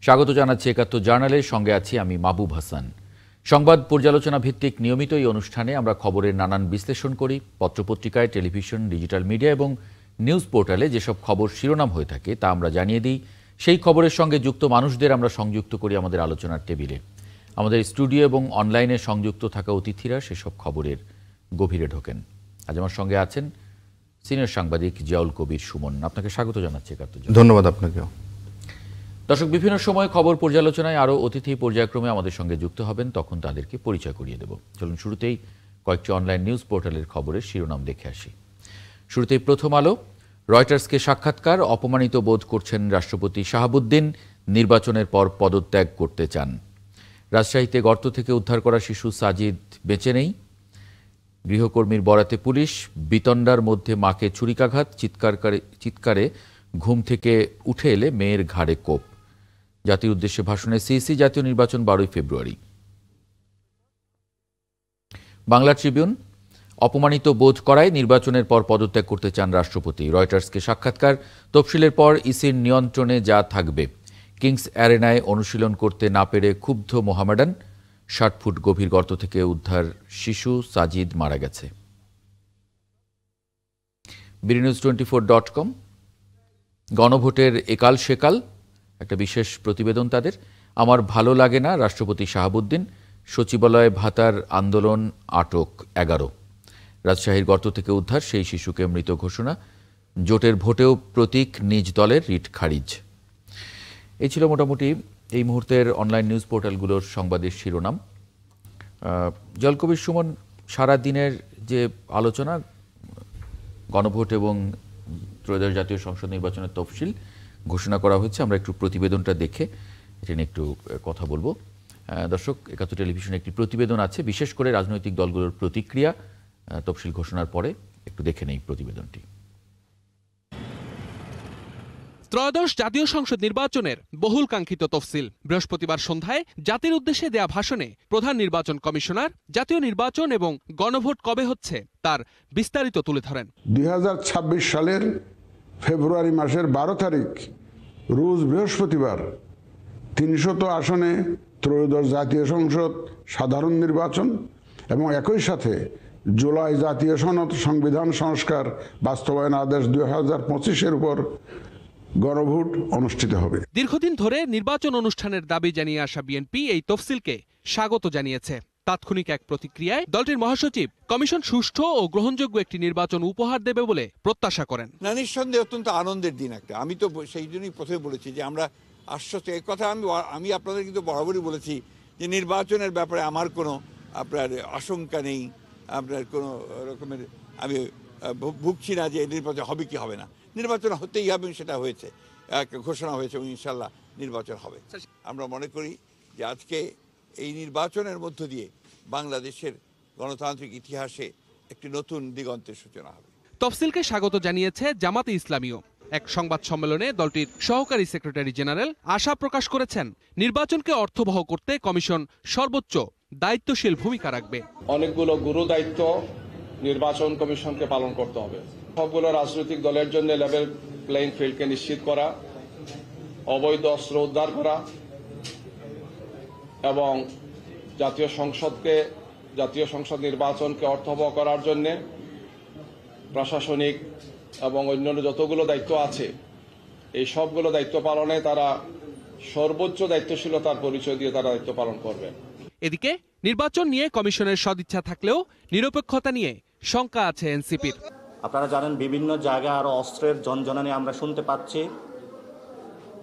স্বাগত জানাচ্ছি ৭১ জার্নালের সঙ্গে আছি আমি মাহবুব হাসান। সংবাদ পর্যালোচনা ভিত্তিক নিয়মিত এই অনুষ্ঠানে আমরা খবরের নানান বিশ্লেষণ করি। পত্রপত্রিকায়, টেলিভিশন, ডিজিটাল মিডিয়া এবং নিউজ পোর্টালে যেসব খবর শিরোনাম হয়ে থাকে তা আমরা জানিয়ে দিই। সেই খবরের সঙ্গে যুক্ত মানুষদের আমরা সংযুক্ত করি আমাদের আলোচনার টেবিলে। আমাদের স্টুডিও এবং অনলাইনে সংযুক্ত থাকা অতিথিরা সেসব খবরের গভীরে ঢোকেন। আজ আমার সঙ্গে আছেন সিনিয়র সাংবাদিক জিয়াউল কবির সুমন। আপনাকে স্বাগত জানাচ্ছি ৭১। ধন্যবাদ আপনাকেও। দর্শক, বিভিন্ন সময় খবর পর্যালোচনায় আরও অতিথি পর্যায়ক্রমে আমাদের সঙ্গে যুক্ত হবেন, তখন তাদেরকে পরিচয় করিয়ে দেব। চলুন শুরুতেই কয়েকটি অনলাইন নিউজ পোর্টালের খবরের শিরোনাম দেখে আসি। শুরুতেই প্রথম আলো। রয়টার্সকে সাক্ষাৎকার, অপমানিত বোধ করছেন রাষ্ট্রপতি শাহাবুদ্দিন, নির্বাচনের পর পদত্যাগ করতে চান। রাজশাহীতে গর্ত থেকে উদ্ধার করা শিশু সাজিদ বেঁচে নেই। গৃহকর্মীর বরাতে পুলিশ, বিতণ্ডার মধ্যে মাকে ছুরিকাঘাত, চিৎকারে ঘুম থেকে উঠে এলে মেয়ের ঘাড়ে কোপ। জাতির উদ্দেশ্যে ভাষণে সিইসি, জাতীয় নির্বাচন 12 ফেব্রুয়ারি। বাংলা ট্রিবিউন। অপমানিত বোধ করায় নির্বাচনের পর পদত্যাগ করতে চান রাষ্ট্রপতি। রয়টার্সকে সাক্ষাৎকার, তফসিলের পর ইসির নিয়ন্ত্রণে যা থাকবে। কিংস অ্যারেনায় অনুশীলন করতে না পেরে ক্ষুব্ধ মোহামেডান। 60 ফুট গভীর গর্ত থেকে উদ্ধার শিশু সাজিদ মারা গেছে। BDNews24.com। গণভোটের একাল সেকাল, একটা বিশেষ প্রতিবেদন তাদের। আমার ভালো লাগে না, রাষ্ট্রপতি শাহাবুদ্দিন। সচিবালয় ভাতার আন্দোলন, আটক 11। রাজশাহীর গর্ত থেকে উদ্ধার সেই শিশুকে মৃত ঘোষণা। জোটের ভোটেও প্রতীক নিজ দলের, রিট খারিজ। এই ছিল মোটামুটি এই মুহূর্তের অনলাইন নিউজ পোর্টালগুলোর সংবাদের শিরোনাম। জিয়াউল কবির সুমন, সারাদিনের যে আলোচনা, গণভোট এবং ত্রয়োদশ জাতীয় সংসদ নির্বাচনের তফসিল ঘোষণা করা হয়েছে। আমরা একটু প্রতিবেদনটা দেখে এটা নিয়ে একটু কথা বলবো। দর্শক, ৭১ টেলিভিশনে একটি প্রতিবেদন আছে বিশেষ করে রাজনৈতিক দলগুলোর প্রতিক্রিয়া তফসিল ঘোষণার পরে। একটু দেখে নেই প্রতিবেদনটি। ত্রয়োদশ জাতীয় সংসদ নির্বাচনের বহুল কাঙ্ক্ষিত তফসিল বৃহস্পতিবার সন্ধ্যায় জাতির উদ্দেশ্যে দেয়া ভাষণে প্রধান নির্বাচন কমিশনার জাতীয় নির্বাচন এবং গণভোট কবে হচ্ছে তার বিস্তারিত তুলে ধরেন। 2026 সালের ফেব্রুয়ারি মাসের 12 তারিখ রোজ বৃহস্পতিবার 300 আসনে ত্রয়োদশ জাতীয় সংসদ সাধারণ নির্বাচন এবং একই সাথে জুলাই জাতীয় সনদ সংবিধান সংস্কার বাস্তবায়ন আদেশ 2025-এর উপর গণভোট অনুষ্ঠিত হবে। দীর্ঘদিন ধরে নির্বাচন অনুষ্ঠানের দাবি জানিয়ে আসা বিএনপি এই তফসিলকে স্বাগত জানিয়েছে। তাৎক্ষণিক এক প্রতিক্রিয়ায় দলটির মহাসচিব কমিশন সুষ্ঠু ও গ্রহণযোগ্য একটি নির্বাচন উপহার দেবে বলে প্রত্যাশা করেন। না, নিঃসন্দেহে অত্যন্ত আনন্দের দিন একটা। আমি তো সেই জন্যই প্রথমে বলেছি যে আমরা আশ্বস্ত। এই কথা আমি আপনাদের কিন্তু বরাবরই বলেছি যে নির্বাচনের ব্যাপারে আমার কোনো আপনার আশঙ্কা নেই, আপনার কোনো রকমের আমি ভুগছি না যে নির্বাচন হবে কি হবে না। নির্বাচন হতেই হবে, সেটা হয়েছে, ঘোষণা হয়েছে এবং ইনশাল্লাহ নির্বাচন হবে। আমরা মনে করি যে আজকে এই নির্বাচনের মধ্য দিয়ে বাংলাদেশের গণতান্ত্রিক ইতিহাসে একটি নতুন দিগন্তের সূচনা হবে। তফসিলকে স্বাগত জানিয়েছে জামাতে ইসলামীও। এক সংবাদ সম্মেলনে দলটির সহকারী সেক্রেটারি জেনারেল আশা প্রকাশ করেছেন, নির্বাচনকে অর্থবহ করতে কমিশন সর্বোচ্চ দায়িত্বশীল ভূমিকা রাখবে। অনেকগুলো গুরু দায়িত্ব নির্বাচন কমিশনকে পালন করতে হবে। সবগুলো রাজনৈতিক দলের জন্য লেভেল প্লেইং ফিল্ডকে নিশ্চিত করা, অবৈধ অস্ত্র উদ্ধার করা এবং জাতীয় সংসদ নির্বাচনকে অর্থবহ করার জন্য প্রশাসনিক এবং অন্যান্য যতগুলো দায়িত্ব আছে এই সবগুলো দায়িত্ব পালনে তারা সর্বোচ্চ দায়িত্বশীলতার পরিচয় দিয়ে তারা দায়িত্ব পালন করবে। এদিকে নির্বাচন নিয়ে কমিশনের সদিচ্ছা থাকলেও নিরপেক্ষতা নিয়ে শঙ্কা আছে এনসিপির। আপনারা জানেন, বিভিন্ন জায়গায় আরো অস্ত্রের ঝনঝনানি আমরা শুনতে পাচ্ছি।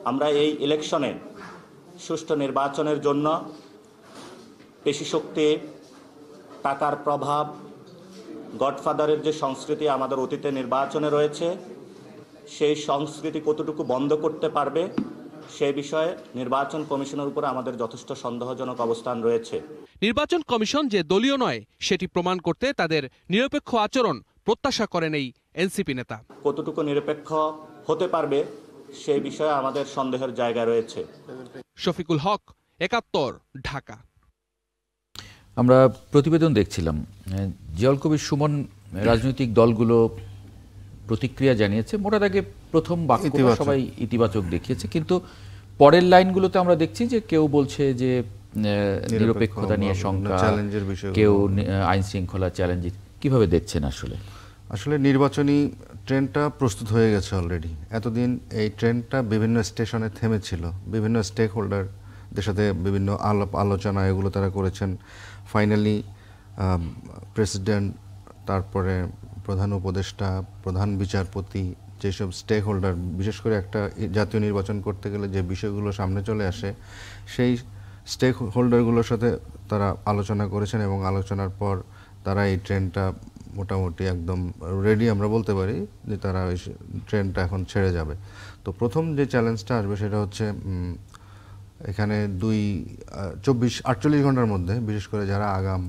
আমরা এই ইলেকশনে সুষ্ঠু নির্বাচনের জন্য পেশিশক্তি, টাকার প্রভাব, গডফাদারের যে সংস্কৃতি আমাদের অতীতে নির্বাচনে রয়েছে, সেই সংস্কৃতি কতটুকু বন্ধ করতে পারবে সেই বিষয়ে নির্বাচন কমিশনের উপরে আমাদের যথেষ্ট সন্দেহজনক অবস্থান রয়েছে। নির্বাচন কমিশন যে দলীয় নয় সেটি প্রমাণ করতে তাদের নিরপেক্ষ আচরণ প্রত্যাশা করেন এই এনসিপি নেতা। কতটুকু নিরপেক্ষ হতে পারবে সেই বিষয়ে আমাদের সন্দেহের জায়গা রয়েছে। শফিকুল হক, ৭১, ঢাকা। আমরা প্রতিবেদন দেখছিলাম। জিয়াউল কবির সুমন, রাজনৈতিক দলগুলো প্রতিক্রিয়া জানিয়েছে। মোটা দাগে প্রথম বাক্য সবাই ইতিবাচক দেখিয়েছে, কিন্তু পরের লাইনগুলোতে আমরা দেখছি যে কেউ বলছে যে নিরপেক্ষতা নিয়ে শঙ্কা, চ্যালেঞ্জের বিষয়, কেউ আইন শৃঙ্খলা চ্যালেঞ্জ। কিভাবে দেখছেন আসলে? আসলে নির্বাচনী ট্রেনটা প্রস্তুত হয়ে গেছে অলরেডি। এতদিন এই ট্রেনটা বিভিন্ন স্টেশনে থেমেছিল, বিভিন্ন স্টেক হোল্ডারদের সাথে বিভিন্ন আলোচনা এগুলো তারা করেছেন। ফাইনালি প্রেসিডেন্ট, তারপরে প্রধান উপদেষ্টা, প্রধান বিচারপতি, যেসব স্টেক হোল্ডার, বিশেষ করে একটা জাতীয় নির্বাচন করতে গেলে যে বিষয়গুলো সামনে চলে আসে, সেই স্টেক হোল্ডারগুলোর সাথে তারা আলোচনা করেছেন এবং আলোচনার পর তারা এই ট্রেনটা মোটামুটি একদম রেডি, আমরা বলতে পারি যে তারা ওই ট্রেনটা এখন ছেড়ে যাবে। তো প্রথম যে চ্যালেঞ্জটা আসবে সেটা হচ্ছে এখানে 48 ঘন্টার মধ্যে বিশেষ করে যারা আগাম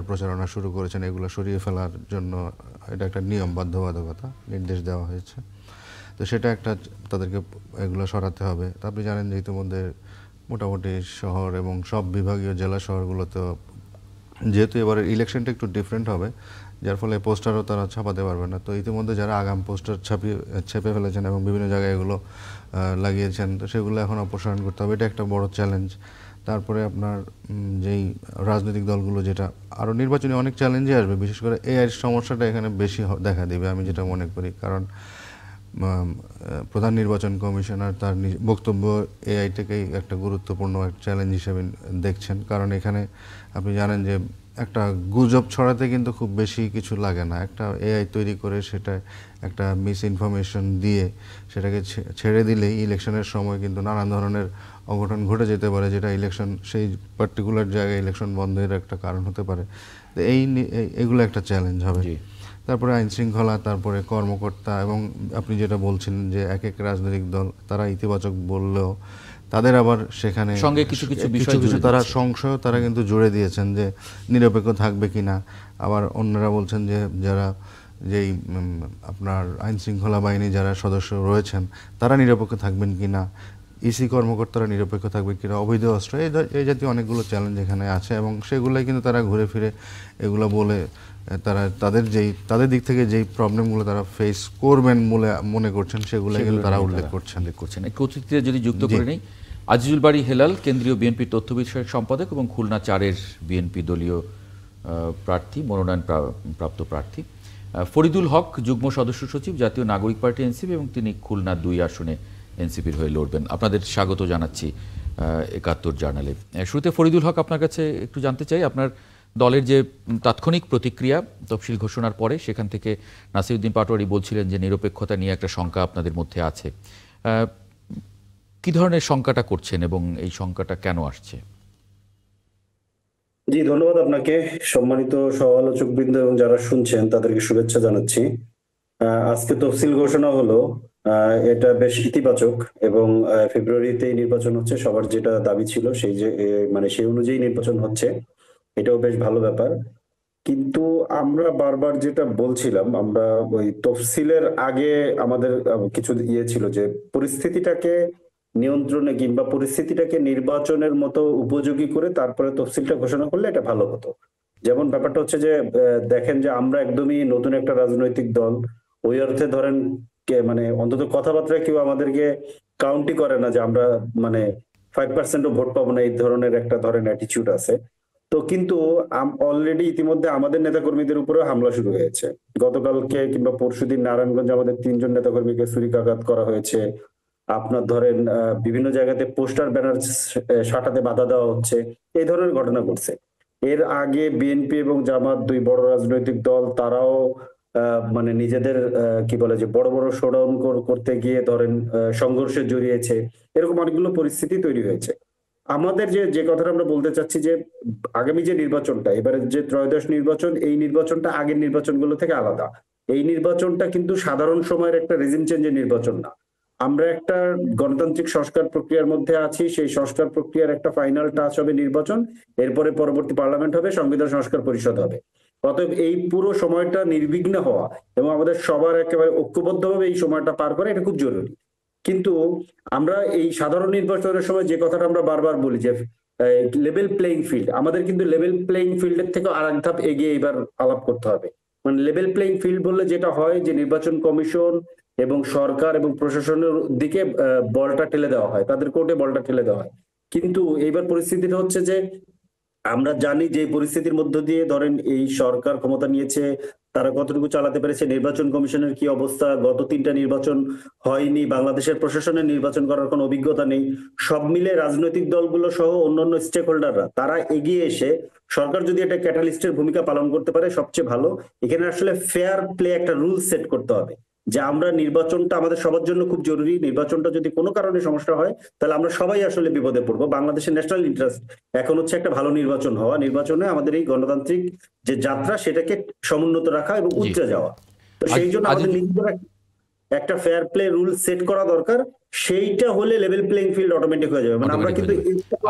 প্রচারণা শুরু করেছেন এগুলো সরিয়ে ফেলার জন্য এটা একটা নিয়ম, বাধ্যবাধকতা, নির্দেশ দেওয়া হয়েছে। তো সেটা একটা, তাদেরকে এগুলো সরাতে হবে। তা আপনি জানেন যে ইতিমধ্যে মোটামুটি শহর এবং সব বিভাগীয় জেলা শহরগুলোতে, যেহেতু এবারের ইলেকশনটা একটু ডিফারেন্ট হবে, যার ফলে পোস্টারও তারা ছাপাতে পারবে না। তো ইতিমধ্যে যারা আগাম পোস্টার ছেপে ফেলেছেন এবং বিভিন্ন জায়গায় এগুলো লাগিয়েছেন, তো সেগুলো এখন অপসারণ করতে হবে। এটা একটা বড় চ্যালেঞ্জ। তারপরে আপনার যেই রাজনৈতিক দলগুলো, যেটা আরও নির্বাচনী অনেক চ্যালেঞ্জে আসবে, বিশেষ করে এআইয়ের সমস্যাটা এখানে বেশি দেখা দেবে আমি যেটা মনে করি। কারণ প্রধান নির্বাচন কমিশনার তার বক্তব্য এআইটাকেই একটা গুরুত্বপূর্ণ চ্যালেঞ্জ হিসেবে দেখছেন। কারণ এখানে আপনি জানেন যে একটা গুজব ছড়াতে কিন্তু খুব বেশি কিছু লাগে না। একটা এআই তৈরি করে সেটা একটা মিস ইনফরমেশন দিয়ে সেটাকে ছেড়ে দিলেই ইলেকশনের সময় কিন্তু নানান ধরনের অঘটন ঘটে যেতে পারে, যেটা ইলেকশন, সেই পার্টিকুলার জায়গায় ইলেকশন বন্ধের একটা কারণ হতে পারে। তো এগুলো একটা চ্যালেঞ্জ হবে। তারপরে আইন শৃঙ্খলা, তারপরে কর্মকর্তা, এবং আপনি যেটা বলছিলেন যে এক এক রাজনৈতিক দল তারা ইতিবাচক বললেও তাদের আবার সেখানে সঙ্গে কিছু তারা সংশয় তারা কিন্তু জুড়ে দিয়েছেন যে নিরপেক্ষ থাকবে কিনা। আবার অন্যরা বলছেন যে যারা যেই আপনার আইন শৃঙ্খলা বাহিনী যারা সদস্য রয়েছেন তারা নিরপেক্ষ থাকবেন কিনা, ইসি কর্মকর্তারা নিরপেক্ষ থাকবে কিনা, অবৈধ অস্ত্র, এই জাতীয় অনেকগুলো চ্যালেঞ্জ এখানে আছে। এবং সেগুলোই কিন্তু তারা ঘুরে ফিরে এগুলো বলে তারা তাদের দিক থেকে যেই প্রবলেমগুলো তারা ফেস করবেন বলে মনে করছেন সেগুলো কিন্তু তারা উল্লেখ করছেন। একটু অতিথিতে যদি যুক্ত করে নেই, আজিজুল বারী হেলাল কেন্দ্রীয় বিএনপি তথ্য বিষয়ক সম্পাদক এবং খুলনা 4-এর বিএনপি দলীয় প্রার্থী, মনোনয়ন প্রাপ্ত প্রার্থী। ফরিদুল হক যুগ্ম সদস্য সচিব, জাতীয় নাগরিক পার্টি এনসিপি, এবং তিনি খুলনা 2 আসনে এনসিপির হয়ে লড়বেন। আপনাদের স্বাগত জানাচ্ছি 71 জার্নালে। শুরুতে ফরিদুল হক, আপনার কাছে একটু জানতে চাই, আপনার দলের যে তাৎক্ষণিক প্রতিক্রিয়া তফসিল ঘোষণার পরে, সেখান থেকে নাসিরউদ্দিন পাটোয়ারি বলছিলেন যে নিরপেক্ষতা নিয়ে একটা শঙ্কা আপনাদের মধ্যে আছে। কি ধরনের শঙ্কাটা করছেন এবং এই শঙ্কাটা কেন আসছে? জি, ধন্যবাদ আপনাকে। সম্মানিত সহ-আলোচকবৃন্দ এবং যারা শুনছেন তাদেরকে শুভেচ্ছা জানাচ্ছি। আজকে তফসিল ঘোষণা হলো, এটা বেশ ইতিবাচক এবং ফেব্রুয়ারিতেই নির্বাচন হচ্ছে, সবার যেটা দাবি ছিল সেই যে সেই অনুযায়ী নির্বাচন হচ্ছে, এটাও বেশ ভালো ব্যাপার। কিন্তু আমরা বারবার যেটা বলছিলাম, আমরা ওই তফসিলের আগে আমাদের কিছু ছিল যে পরিস্থিতিটাকে নিয়ন্ত্রণে কিংবা পরিস্থিতিটাকে নির্বাচনের মতো উপযোগী করে তারপরে তফসিলটা ঘোষণা করলে এটা ভালো হতো। যেমন ব্যাপারটা হচ্ছে যে দেখেন যে আমরা একদমই নতুন একটা রাজনৈতিক দল, ওই অর্থে ধরেন অন্তত কথাবার্তায় কেউ আমাদেরকে কাউন্টই করে না যে আমরা 5%ও ভোট পাবো না, এই ধরনের একটা অ্যাটিটিউড আছে। তো কিন্তু অলরেডি ইতিমধ্যে আমাদের নেতাকর্মীদের উপরেও হামলা শুরু হয়েছে। গতকালকে কিংবা পরশুদিন নারায়ণগঞ্জে আমাদের 3 জন নেতাকর্মীকে ছুরিকাঘাত করা হয়েছে। আপনার ধরেন বিভিন্ন জায়গাতে পোস্টার ব্যানার সাঁটাতে বাধা দেওয়া হচ্ছে, এই ধরনের ঘটনা ঘটছে। এর আগে বিএনপি এবং জামাত, 2 বড় রাজনৈতিক দল, তারাও নিজেদের বড় বড় শোডাউন করতে গিয়ে ধরেন সংঘর্ষে জড়িয়েছে। এরকম অনেকগুলো পরিস্থিতি তৈরি হয়েছে। আমাদের যে কথাটা আমরা বলতে চাচ্ছি যে আগামী যে নির্বাচনটা, এবারে যে ত্রয়োদশ নির্বাচন, এই নির্বাচনটা আগের নির্বাচনগুলো থেকে আলাদা। এই নির্বাচনটা কিন্তু সাধারণ সময়ের একটা রেজিম চেঞ্জের নির্বাচন না। আমরা একটা গণতান্ত্রিক সংস্কার প্রক্রিয়ার মধ্যে আছি, সেই সংস্কার প্রক্রিয়ার একটা ফাইনাল টাচ হবে নির্বাচন, এরপরে পরবর্তী পার্লামেন্ট হবে, সংবিধান সংস্কার পরিষদ হবে। অতএব এই পুরো সময়টা নির্বিঘ্ন হওয়া এবং আমাদের সবার একেবারে ঐক্যবদ্ধভাবে এই সময়টা পার করা, এটা খুব জরুরি। কিন্তু আমরা এই সাধারণ নির্বাচনের সময় যে কথাটা আমরা বারবার বলি যে লেভেল প্লেইং ফিল্ড, আমাদের কিন্তু লেভেল প্লেইং ফিল্ডের থেকে আর এক ধাপ এগিয়ে এবার আলাপ করতে হবে। লেভেল প্লেইং ফিল্ড বললে যেটা হয় যে নির্বাচন কমিশন এবং সরকার এবং প্রশাসনের দিকে বলটা ঠেলে দেওয়া হয়, তাদের কোর্টে বলটা ঠেলে দেওয়া হয়। কিন্তু এইবার পরিস্থিতিটা হচ্ছে যে আমরা জানি যে পরিস্থিতির মধ্য দিয়ে ধরেন এই সরকার ক্ষমতা নিয়েছে, তারা কতটুকু চালাতে পেরেছে, নির্বাচন কমিশনের কি অবস্থা, গত 3টা নির্বাচন হয়নি, বাংলাদেশের প্রশাসনের নির্বাচন করার কোনো অভিজ্ঞতা নেই। সব মিলে রাজনৈতিক দলগুলো সহ অন্যান্য স্টেক হোল্ডাররা তারা এগিয়ে এসে সরকার যদি একটা ক্যাটালিস্টের ভূমিকা পালন করতে পারে সবচেয়ে ভালো। এখানে আসলে ফেয়ার প্লে একটা রুল সেট করতে হবে যে আমরা নির্বাচনটা আমাদের সবার জন্য খুব জরুরি, নির্বাচনটা যদি কোনো কারণে সমস্যা হয় তাহলে আমরা সবাই আসলে বিপদে পড়বো। বাংলাদেশের ন্যাশনাল ইন্টারেস্ট এখন হচ্ছে একটা ভালো নির্বাচন হওয়া, নির্বাচনে আমাদের এই গণতান্ত্রিক যে যাত্রা সেটাকে সমুন্নত রাখা এবং উচ্চে যাওয়া। তো সেই জন্য আমাদের নিজেদের একটা ফেয়ার প্লে রুল সেট করা দরকার, সেইটা হলে লেভেল প্লেইং ফিল্ড অটোমেটিক হয়ে যাবে। মানে আমরা কিন্তু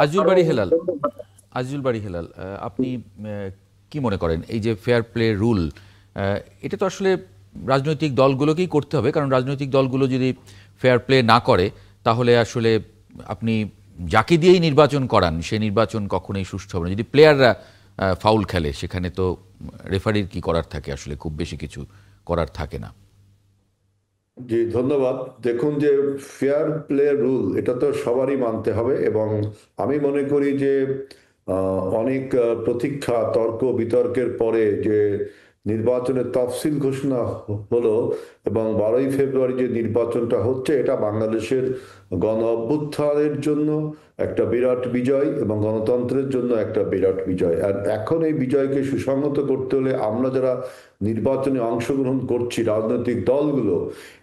আজিজুল বারী হেলাল, আপনি কি মনে করেন এই যে ফেয়ার প্লে রুল, এটা তো আসলে রাজনৈতিক দলগুলোকেই করতে হবে, কারণ রাজনৈতিক দলগুলো যদি ফেয়ার প্লে না করে তাহলে আসলে আপনি যাকে দিয়েই নির্বাচন করান সেই নির্বাচন কখনোই সুষ্ঠু হবে না। যদি প্লেয়াররা ফাউল খেলে সেখানে তো রেফারির কি করার থাকে, আসলে খুব বেশি কিছু করার থাকে না। জি ধন্যবাদ। দেখুন যে ফেয়ার প্লে রুল এটা তো সবারই মানতে হবে, এবং আমি মনে করি যে অনেক প্রতীক্ষা তর্ক বিতর্কের পরে যে নির্বাচনের তফসিল ঘোষণা হলো এবং 12ই ফেব্রুয়ারি যে নির্বাচনটা হচ্ছে এটা বাংলাদেশের গণ অভ্যুত্থানের জন্য একটা বিরাট বিজয় এবং গণতন্ত্রের জন্য একটা বিরাট বিজয়। আর এখন এই বিজয়কে সুসংহত করতে হলে আমরা যারা নির্বাচনে অংশগ্রহণ করছি রাজনৈতিক দলগুলো,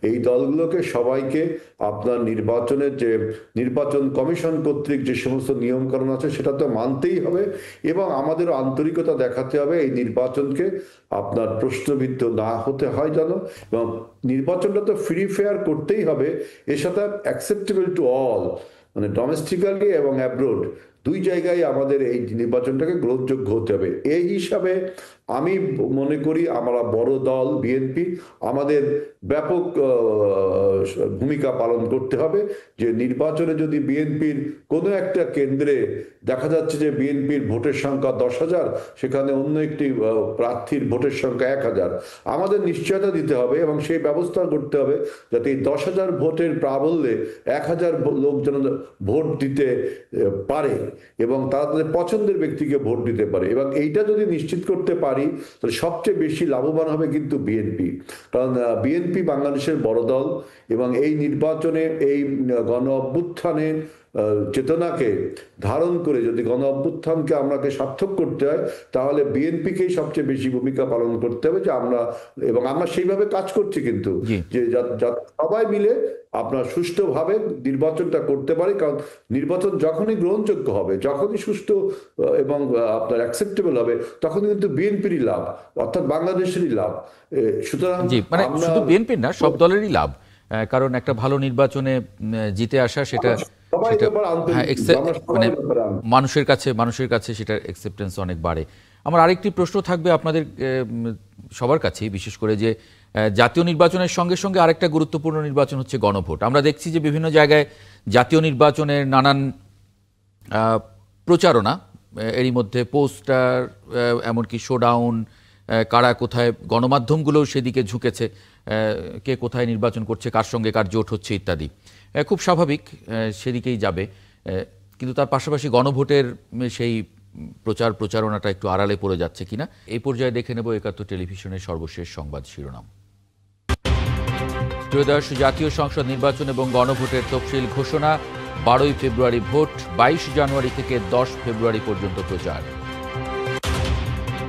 এই দলগুলোকে সবাইকে আপনার নির্বাচনের যে নির্বাচন কমিশন কর্তৃক যে সমস্ত নিয়মকানুন আছে সেটা তো মানতেই হবে, এবং আমাদেরও আন্তরিকতা দেখাতে হবে এই নির্বাচনকে আপনার প্রশ্নবিদ্ধ না হতে হয় যেন, এবং নির্বাচনটা তো ফ্রি ফেয়ার করতেই হবে, এর সাথে অ্যাকসেপ্টেবল টু অল, মানে ডোমেস্টিক্যালি এবং অ্যাব্রোড দুই জায়গায় আমাদের এই নির্বাচনটাকে গ্রহণযোগ্য হতে হবে। এই হিসাবে আমি মনে করি আমরা বড় দল বিএনপি আমাদের ব্যাপক ভূমিকা পালন করতে হবে। যে নির্বাচনে যদি বিএনপির কোনো একটা কেন্দ্রে দেখা যাচ্ছে যে বিএনপির ভোটের সংখ্যা 10,000, সেখানে অন্য একটি প্রার্থীর ভোটের সংখ্যা 1,000, আমাদের নিশ্চয়তা দিতে হবে এবং সেই ব্যবস্থা করতে হবে যাতে এই 10,000 ভোটের প্রাবল্যে 1,000 লোক যেন ভোট দিতে পারে এবং তারা তাদের পছন্দের ব্যক্তিকে ভোট দিতে পারে। এবং এইটা যদি নিশ্চিত করতে পারি তাহলে সবচেয়ে বেশি লাভবান হবে কিন্তু বিএনপি, কারণ বিএনপি বাংলাদেশের বড় দল এবং এই নির্বাচনে এই গণ অভ্যুত্থানের চেতনাকে ধারণ করে যদি গণ অভ্যুত্থানকে আমাকে সার্থক করতে হয় তাহলে বিএনপিকেই সবচেয়ে বেশি ভূমিকা পালন করতে হবে। যে আমরা এবং আমরা সেইভাবে কাজ করছি কিন্তু যে সবাই মিলে আপনার সুষ্ঠুভাবে নির্বাচনটা করতে পারি, কারণ নির্বাচন যখনই গ্রহণযোগ্য হবে, যখনই সুষ্ঠু এবং আপনার অ্যাকসেপ্টেবল হবে, তখন কিন্তু বিএনপিরই লাভ, অর্থাৎ বাংলাদেশেরই লাভ। সুতরাং মানে শুধু বিএনপির না, সব দলেরই লাভ, কারণ একটা ভালো নির্বাচনে জিতে আসা সেটা মানে মানুষের কাছে সেটার অ্যাকসেপ্টেন্স অনেক বাড়ে। আমার আরেকটি প্রশ্ন থাকবে আপনাদের সবার কাছে, বিশেষ করে যে জাতীয় নির্বাচনের সঙ্গে সঙ্গে আরেকটা গুরুত্বপূর্ণ নির্বাচন হচ্ছে গণভোট। আমরা দেখছি যে বিভিন্ন জায়গায় জাতীয় নির্বাচনের নানান প্রচারণা, এরই মধ্যে পোস্টার, এমনকি শোডাউন, কারা কোথায়, গণমাধ্যমগুলোও সেদিকে ঝুঁকেছে, কে কোথায় নির্বাচন করছে, কার সঙ্গে কার জোট হচ্ছে ইত্যাদি। খুব স্বাভাবিক সেদিকেই যাবে, কিন্তু তার পাশাপাশি গণভোটের সেই প্রচারণাটা একটু আড়ালে পড়ে যাচ্ছে কিনা। এই পর্যায়ে দেখে নেব একাত্তর টেলিভিশনের সর্বশেষ সংবাদ শিরোনাম। ত্রয়োদশ জাতীয় সংসদ নির্বাচন এবং গণভোটের তফসিল ঘোষণা। 12ই ফেব্রুয়ারি ভোট, 22 জানুয়ারি থেকে 10 ফেব্রুয়ারি পর্যন্ত প্রচার।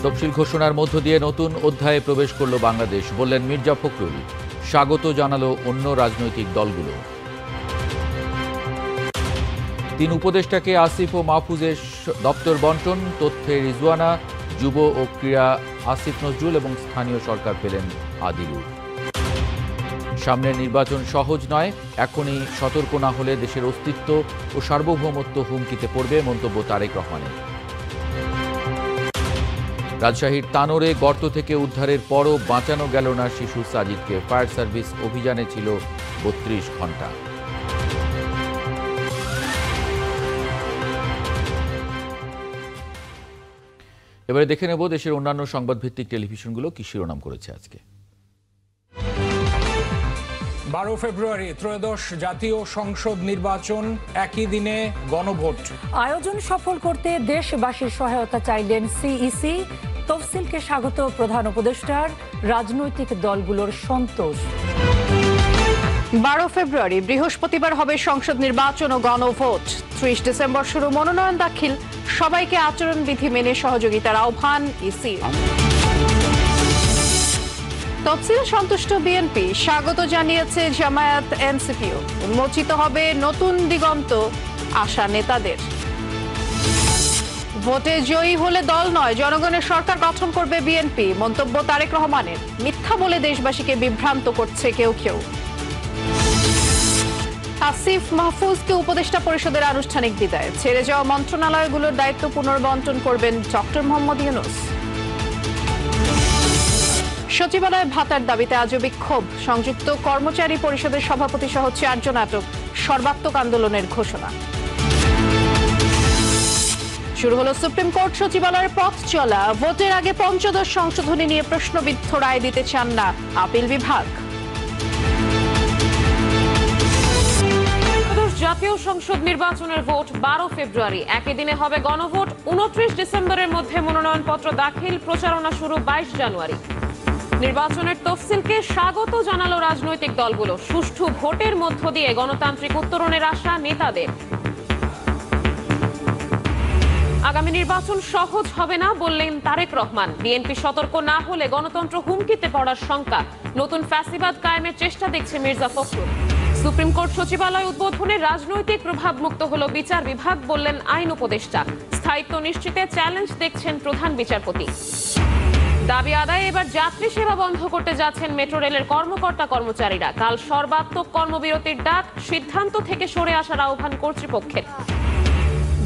তফসিল ঘোষণার মধ্য দিয়ে নতুন অধ্যায়ে প্রবেশ করল বাংলাদেশ, বললেন মির্জা ফখরুল। স্বাগত জানালো অন্য রাজনৈতিক দলগুলো। 3 উপদেষ্টাকে আসিফ ও মাহফুজের দপ্তর বন্টন, তথ্যে রিজওয়ানা, যুব ও ক্রীড়া আসিফ নজরুল এবং স্থানীয় সরকার পেলেন আদিলুর। সামনের নির্বাচন সহজ নয়, এখনই সতর্ক না হলে দেশের অস্তিত্ব ও সার্বভৌমত্ব হুমকিতে পড়বে, মন্তব্য তারেক রহমানের। রাজশাহীর তানোরে গর্ত থেকে উদ্ধারের পরও বাঁচানো গেল না শিশু সাজিদকে, ফায়ার সার্ভিস অভিযানে ছিল 32 ঘণ্টা। এবারে দেখে নেব দেশের অন্যান্য সংবাদভিত্তিক টেলিভিশনগুলো কি শিরোনাম করেছে আজকে। 12 ফেব্রুয়ারি ত্রয়োদশ জাতীয় সংসদ নির্বাচন, একই দিনে গণভোট। আয়োজন সফল করতে দেশবাসীর সহায়তা চাইলেন সিইসি। তফসিলকে স্বাগত প্রধান উপদেষ্টার, রাজনৈতিক দলগুলোর সন্তোষ। 12 ফেব্রুয়ারি বৃহস্পতিবার হবে সংসদ নির্বাচন ও গণভোট। 30 ডিসেম্বর শুরু মনোনয়ন দাখিল। সবাইকে আচরণবিধি মেনে সহযোগিতার আহ্বান ইসির। তফসিল সন্তুষ্ট বিএনপি, স্বাগত জানিয়েছে জামায়াত এনসিপিও। উন্মোচিত হবে নতুন দিগন্ত, আশা নেতাদের। ভোটে জয়ী হলে দল নয়, জনগণের সরকার গঠন করবে বিএনপি, মন্তব্য তারেক রহমানের। মিথ্যা বলে দেশবাসীকে বিভ্রান্ত করছে কেউ কেউ। আসিফ মাহফুজকে উপদেষ্টা পরিষদের আনুষ্ঠানিক বিদায়। ছেড়ে যাওয়া মন্ত্রণালয়গুলোর দায়িত্ব পুনর্বন্টন করবেন ডক্টর মোহাম্মদ ইউনূস। সচিবালয় ভাতার দাবিতে আজও বিক্ষোভ। সংযুক্ত কর্মচারী পরিষদের সভাপতি সহ 4 জন আটক। সর্বাত্মক আন্দোলনের ঘোষণা। শুরু হলো সুপ্রিম কোর্ট সচিবালয়ের পথ চলা। ভোটের আগে পঞ্চদশ সংশোধনী নিয়ে প্রশ্নবিদ্ধ রায় দিতে চান না আপিল বিভাগ। জাতীয় সংসদ নির্বাচনের ভোট 12 ফেব্রুয়ারি, একই দিনে হবে গণভোট। 29 ডিসেম্বরের মধ্যে মনোনয়নপত্র দাখিল, প্রচারণা শুরু 22 জানুয়ারি। নির্বাচনের তফসিলকে স্বাগত জানালো রাজনৈতিক দলগুলো। সুষ্ঠু ভোটের মধ্য দিয়ে গণতান্ত্রিক উত্তরণের আশা নেতাদের। আগামী নির্বাচন সহজ হবে না বললেন তারেক রহমান। বিএনপি সতর্ক না হলে গণতন্ত্র হুমকিতে পড়ার শঙ্কা। নতুন ফ্যাসিবাদ কায়েমের চেষ্টা দেখছে মির্জা ফখরুল। সুপ্রিম কোর্ট সচিবালয় উদ্বোধনে রাজনৈতিক প্রভাব মুক্ত হলো বিচার বিভাগ, বললেন আইন উপদেষ্টা। স্থায়িত্ব নিশ্চিতে চ্যালেঞ্জ দেখছেন প্রধান বিচারপতি। দাবি আদায়ে এবার যাত্রী সেবা বন্ধ করতে যাচ্ছেন মেট্রো রেলের কর্মকর্তা কর্মচারীরা। কাল সর্বাত্মক কর্মবিরতির ডাক, সিদ্ধান্ত থেকে সরে আসার আহ্বান কর্তৃপক্ষের।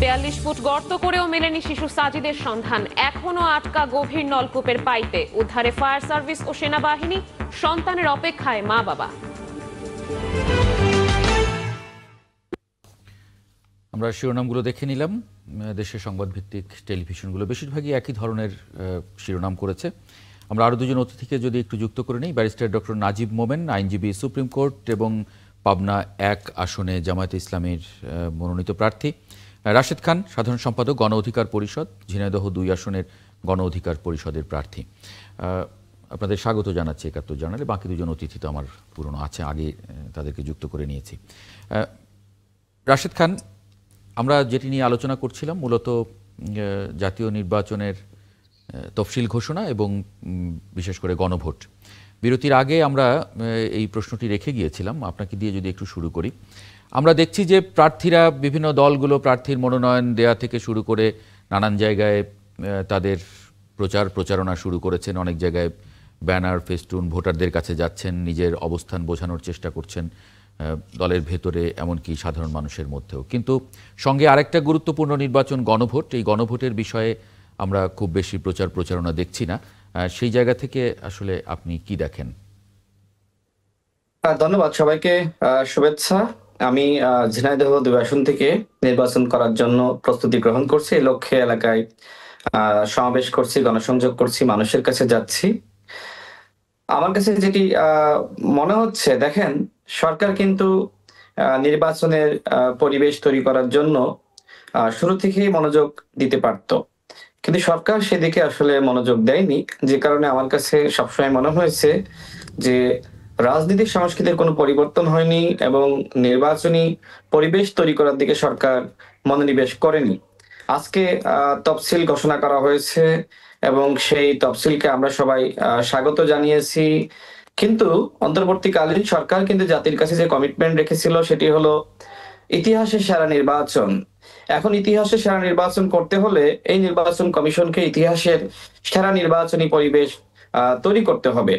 42 ফুট গর্ত করেও মেলেনি শিশু সাজিদের সন্ধান। এখনো আটকা গভীর নলকূপের পাইপে। উদ্ধারে ফায়ার সার্ভিস ও সেনাবাহিনী। সন্তানের অপেক্ষায় মা বাবা। আমরা শিরোনামগুলো দেখে নিলাম। দেশের সংবাদভিত্তিক টেলিভিশনগুলো বেশিরভাগই একই ধরনের শিরোনাম করেছে। আমরা আরও দুজন অতিথিকে যদি একটু যুক্ত করে নিই। ব্যারিস্টার ডক্টর নাজিব মোমেন, আইনজীবী, সুপ্রিম কোর্ট এবং পাবনা 1 আসনে জামায়াতে ইসলামীর মনোনীত প্রার্থী। রাশেদ খান, সাধারণ সম্পাদক, গণ অধিকার পরিষদ, ঝিনাইদহ 2 আসনের গণ অধিকার পরিষদের প্রার্থী। আপনাদের স্বাগত জানাচ্ছি 71 জানালে। বাকি দুজন অতিথি তো আমার পুরনো আছে, আগে তাদেরকে যুক্ত করে নিয়েছি। রাশেদ খান, আমরা যেটি নিয়ে আলোচনা করছিলাম মূলত জাতীয় নির্বাচনের তফসিল ঘোষণা এবং বিশেষ করে গণভোট। বিরতির আগে আমরা এই প্রশ্নটি রেখে গিয়েছিলাম, আপনাকে দিয়ে যদি একটু শুরু করি। আমরা দেখছি যে প্রার্থীরা, বিভিন্ন দলগুলো প্রার্থীর মনোনয়ন দেয়া থেকে শুরু করে নানান জায়গায় তাদের প্রচারণা শুরু করেছেন। অনেক জায়গায় ব্যানার, ফেস্টুন ভোটারদের কাছে যাচ্ছেন, নিজের অবস্থান বোঝানোর চেষ্টা করছেন দলের ভেতরে, এমনকি সাধারণ মানুষের মধ্যেও। কিন্তু সঙ্গে আরেকটা গুরুত্বপূর্ণ নির্বাচন গণভোট। এই গণভোটের বিষয়ে আমরা খুব বেশি প্রচারণা দেখছি না। সেই জায়গা থেকে আসলে আপনি কি দেখেন? ধন্যবাদ সবাইকে, শুভেচ্ছা। আমি ঝিনাইদহ 2 আসন থেকে নির্বাচন করার জন্য প্রস্তুতি গ্রহণ করছি। এই লক্ষ্যে এলাকায় সমাবেশ করছি, গণসংযোগ করছি, মানুষের কাছে যাচ্ছি। আমার কাছে যেটি মনে হচ্ছে, দেখেন, সরকার কিন্তু নির্বাচনের পরিবেশ তৈরি করার জন্য শুরু থেকেই মনোযোগ দিতে পারত, কিন্তু সরকার সেদিকে আসলে মনোযোগ দেয়নি। যে কারণে আমার কাছে সবসময় মনে হয়েছে যে রাজনৈতিক সংস্কৃতির কোনো পরিবর্তন হয়নি এবং নির্বাচনী পরিবেশ তৈরি করার দিকে সরকার মনোনিবেশ করেনি। আজকে তফসিল ঘোষণা করা হয়েছে এবং সেই তফসিলকে আমরা সবাই স্বাগত জানিয়েছি। কিন্তু অন্তর্বর্তীকালীন সরকার কিন্তু জাতির কাছে যে কমিটমেন্ট রেখেছিল সেটি হলো ইতিহাসের সেরা নির্বাচন। এখন ইতিহাসের সেরা নির্বাচন করতে হলে এই নির্বাচন কমিশনকে ইতিহাসের সেরা নির্বাচনী পরিবেশ তৈরি করতে হবে।